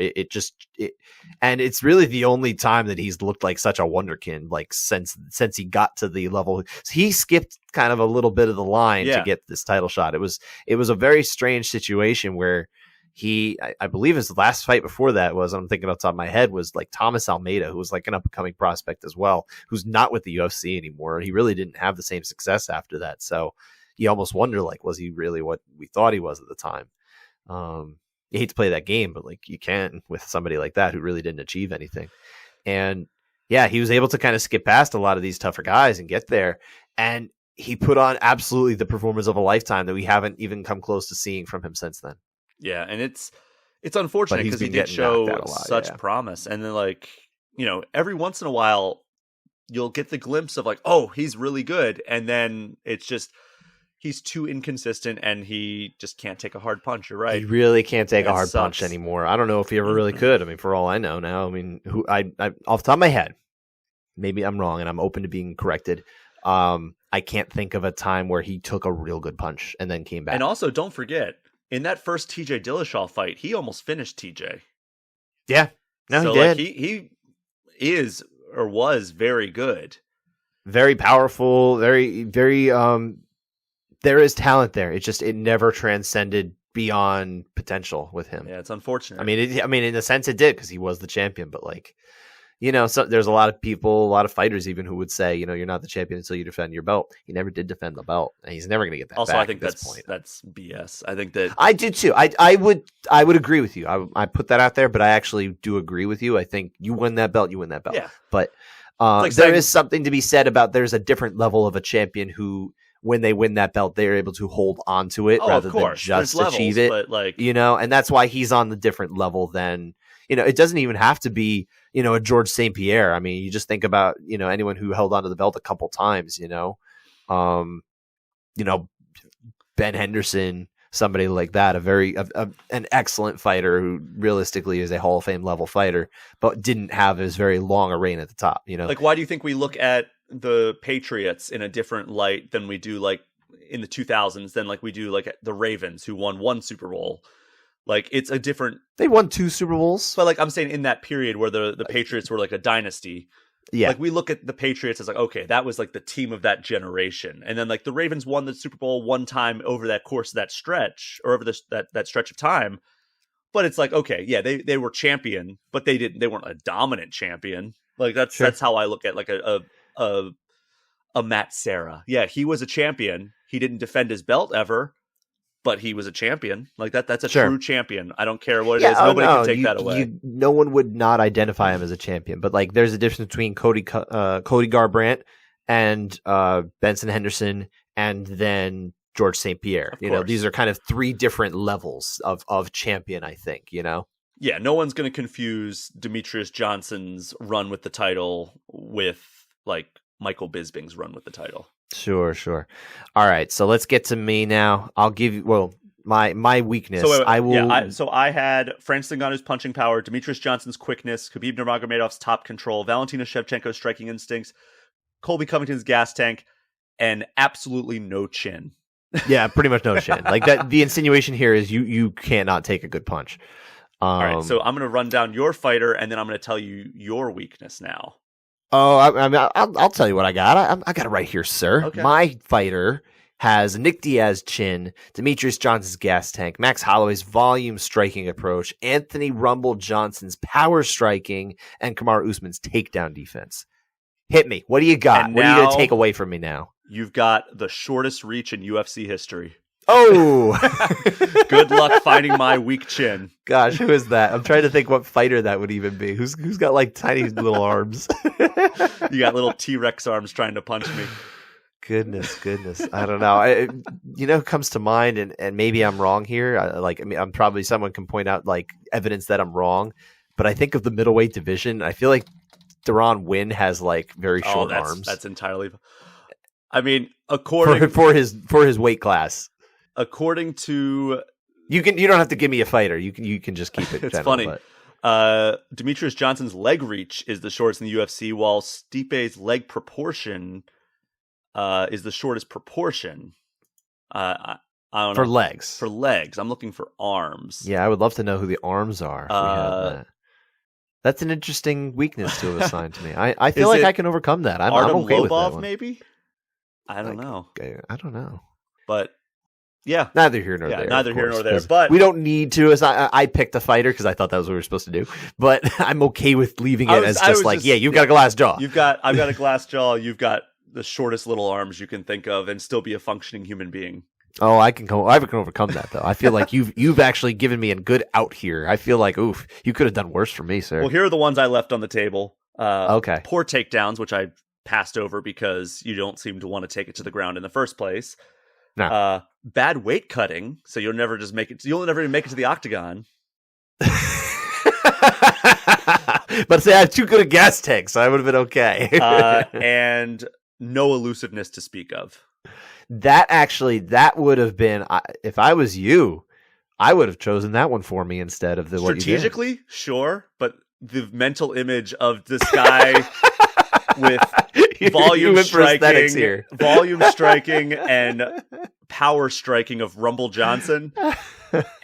And it's really the only time that he's looked like such a wonderkind, like since he got to the level. He skipped kind of a little bit of the line to get this title shot. It was a very strange situation where I believe his last fight before that was, I'm thinking off the top of my head, was like Thomas Almeida, who was like an up-and-coming prospect as well, who's not with the UFC anymore. He really didn't have the same success after that. So you almost wonder, like, was he really what we thought he was at the time? You hate to play that game, but like you can with somebody like that who really didn't achieve anything. And yeah, he was able to kind of skip past a lot of these tougher guys and get there. And he put on absolutely the performance of a lifetime that we haven't even come close to seeing from him since then. Yeah, and it's unfortunate because he did show such promise. And then, like, every once in a while, you'll get the glimpse of like, oh, he's really good. And then it's just, he's too inconsistent and he just can't take a hard punch. You're right. He really can't take a hard punch anymore. I don't know if he ever really could. I mean, for all I know now, I mean, I off the top of my head, maybe I'm wrong and I'm open to being corrected. I can't think of a time where he took a real good punch and then came back. And also, don't forget, in that first TJ Dillashaw fight, he almost finished TJ. Yeah. No, so he did. Like, he is or was very good. Very powerful, very, very, there is talent there. It never transcended beyond potential with him. Yeah, it's unfortunate. I mean, in a sense it did because he was the champion, but like, so there's a lot of people, a lot of fighters even who would say, you're not the champion until you defend your belt. He never did defend the belt, and he's never going to get that. Also, back I think at this point. That's BS. I think that I do too. I would agree with you. I put that out there, but I actually do agree with you. I think you win that belt, you win that belt. Yeah. But there is something to be said about there's a different level of a champion who, when they win that belt, they're able to hold on to it rather than just achieve it. But like, and that's why he's on the different level than, it doesn't even have to be, a George St. Pierre. I mean, you just think about, anyone who held onto the belt a couple times, Ben Henderson, somebody like that, an excellent fighter who realistically is a Hall of Fame level fighter, but didn't have as very long a reign at the top, Like, why do you think we look at the Patriots in a different light than we do like in the 2000s than like we do like the Ravens, who won 1 Super Bowl? Like, it's a different... They won 2 Super Bowls. But like I'm saying, in that period where the Patriots were like a dynasty, yeah, like we look at the Patriots as like, okay, that was like the team of that generation. And then like the Ravens won the Super Bowl one time over that course of that stretch, or over that stretch of time. But it's like, okay, yeah, they were champion, but they weren't a dominant champion. Like that's how I look at like a Matt Serra. Yeah, he was a champion. He didn't defend his belt ever, but he was a champion. Like that's a true champion. I don't care what it is. Nobody can take that away. No one would not identify him as a champion. But like, there's a difference between Cody Garbrandt and Benson Henderson, and then George St. Pierre. These are kind of 3 different levels of champion, I think. Yeah, no one's going to confuse Demetrius Johnson's run with the title with like Michael Bisping's run with the title. Sure. All right, so let's get to me now. I'll give you my weakness. So I will. Yeah, so I had Francis Ngannou's punching power, Demetrius Johnson's quickness, Khabib Nurmagomedov's top control, Valentina Shevchenko's striking instincts, Colby Covington's gas tank, and absolutely no chin. Yeah, pretty much no chin. Like that. The insinuation here is you cannot take a good punch. All right, so I'm going to run down your fighter, and then I'm going to tell you your weakness now. Oh, I'll tell you what I got. I got it right here, sir. Okay. My fighter has Nick Diaz's chin, Demetrius Johnson's gas tank, Max Holloway's volume striking approach, Anthony Rumble Johnson's power striking, and Kamaru Usman's takedown defense. Hit me. What do you got? What are you going to take away from me now? You've got the shortest reach in UFC history. Oh! Good luck finding my weak chin. Gosh, who is that? I'm trying to think what fighter that would even be. Who's got like tiny little arms? You got little T-Rex arms trying to punch me. Goodness. I don't know. It comes to mind, and maybe I'm wrong here. I'm probably someone can point out like evidence that I'm wrong, but I think of the middleweight division. I feel like Deron Wynn has like very short arms. That's entirely. I mean, according for his weight class. According to you don't have to give me a fighter. You can just keep it. It's general, funny. Demetrius Johnson's leg reach is the shortest in the UFC, while Stipe's leg proportion is the shortest proportion. I don't know. For legs. For legs. I'm looking for arms. Yeah, I would love to know who the arms are. If we have that. That's an interesting weakness to have assigned to me. I feel like I can overcome that. I'm okay Lobov, with that one. Maybe? I don't know. I don't know. But yeah, neither here nor there. Neither here nor there. But we don't need to. I picked a fighter because I thought that was what we were supposed to do. But I'm okay with leaving it as you've got a glass jaw. I've got a glass jaw. You've got the shortest little arms you can think of, and still be a functioning human being. Oh, I can overcome that though. I feel like you've actually given me a good out here. I feel like oof, you could have done worse for me, sir. Well, here are the ones I left on the table. Okay. Poor takedowns, which I passed over because you don't seem to want to take it to the ground in the first place. No. Bad weight cutting, so you'll never even make it to the octagon. But say I have too good a gas tank, so I would have been okay. And no elusiveness to speak of. That would have been, if I was you, I would have chosen that one for me instead of the what you did. Strategically, sure, but the mental image of this guy with volume striking and power striking of Rumble Johnson,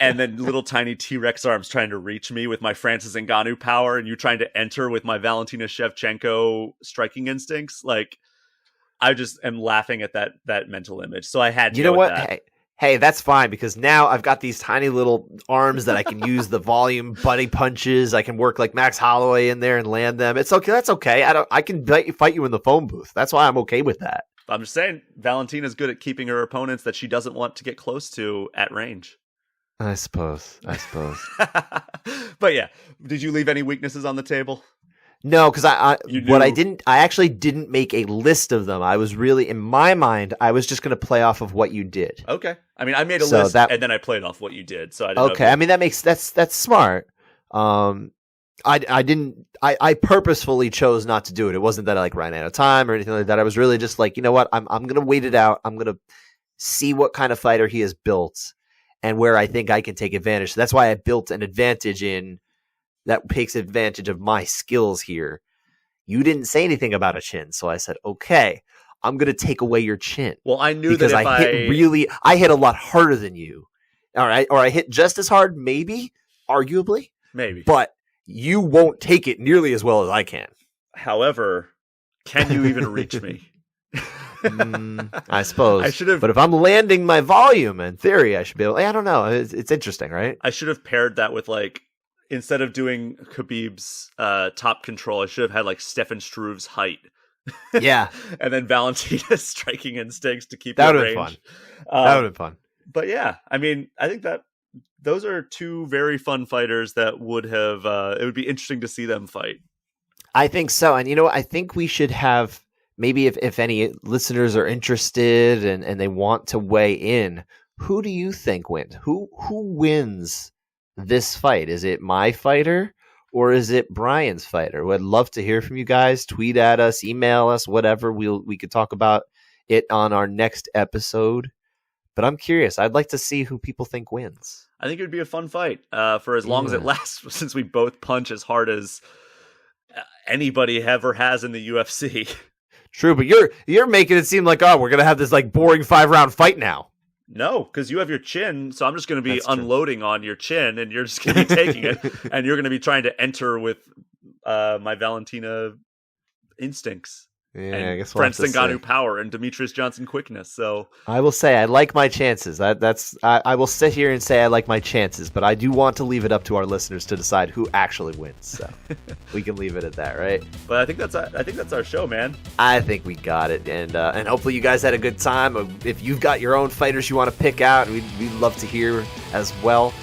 and then little tiny T-Rex arms trying to reach me with my Francis Ngannou power, and you trying to enter with my Valentina Shevchenko striking instincts, like. I just am laughing at that mental image. So I had to You know what? That. Hey, that's fine because now I've got these tiny little arms that I can use the volume buddy punches. I can work like Max Holloway in there and land them. It's okay. That's okay. I can fight you in the phone booth. That's why I'm okay with that. I'm just saying Valentina's good at keeping her opponents that she doesn't want to get close to at range. I suppose. But yeah, did you leave any weaknesses on the table? No, because I actually didn't make a list of them. I was really, in my mind, I was just going to play off of what you did. Okay. I mean, I made a list and then I played off what you did. So I didn't okay. I mean, that's smart. I purposefully chose not to do it. It wasn't that I ran out of time or anything like that. I was really just like, you know what? I'm going to wait it out. I'm going to see what kind of fighter he has built and where I think I can take advantage. So that's why I built an advantage that takes advantage of my skills here. You didn't say anything about a chin, so I said, okay, I'm going to take away your chin. Well, I knew because that I hit a lot harder than you. All right, or I hit just as hard, maybe, arguably. Maybe. But you won't take it nearly as well as I can. However, can you even reach me? I suppose. I should have. But if I'm landing my volume, in theory, I should be able. I don't know. It's interesting, right? I should have paired that with instead of doing Khabib's top control, I should have had Stefan Struve's height. Yeah. And then Valentina's striking instincts to keep that it would range. Have fun. That would have been fun. But yeah, I mean, I think that those are two very fun fighters that would have, it would be interesting to see them fight. I think so. And I think we should have, maybe if any listeners are interested and they want to weigh in, who do you think wins? Who wins this fight? Is it my fighter or is it Brian's fighter? We'd love to hear from you guys. Tweet at us, email us, whatever. We could talk about it on our next episode. But I'm curious. I'd like to see who people think wins. I think it would be a fun fight for as long as it lasts, since we both punch as hard as anybody ever has in the UFC. True, but you're making it seem like, oh, we're gonna have this boring 5-round fight now. No, because you have your chin, so I'm just going to be unloading on your chin, and you're just going to be taking it, and you're going to be trying to enter with my Valentina instincts. Yeah, and I guess we'll Francis Ngannou power and Demetrius Johnson quickness. So I will say I like my chances. I will sit here and say I like my chances, but I do want to leave it up to our listeners to decide who actually wins. So we can leave it at that, right? But I think that's our show, man. I think we got it, and hopefully you guys had a good time. If you've got your own fighters you want to pick out, we'd love to hear as well.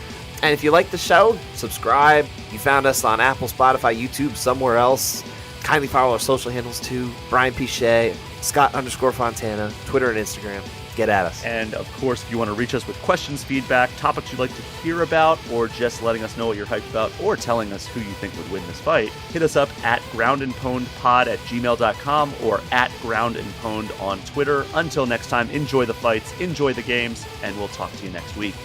And if you like the show, subscribe. You found us on Apple, Spotify, YouTube, somewhere else. Kindly follow our social handles too. Brian Pichet, Scott_Fontana, Twitter and Instagram. Get at us. And of course, if you want to reach us with questions, feedback, topics you'd like to hear about, or just letting us know what you're hyped about, or telling us who you think would win this fight, hit us up at groundandpwnedpod@gmail.com or at groundandpwned on Twitter. Until next time, enjoy the fights, enjoy the games, and we'll talk to you next week.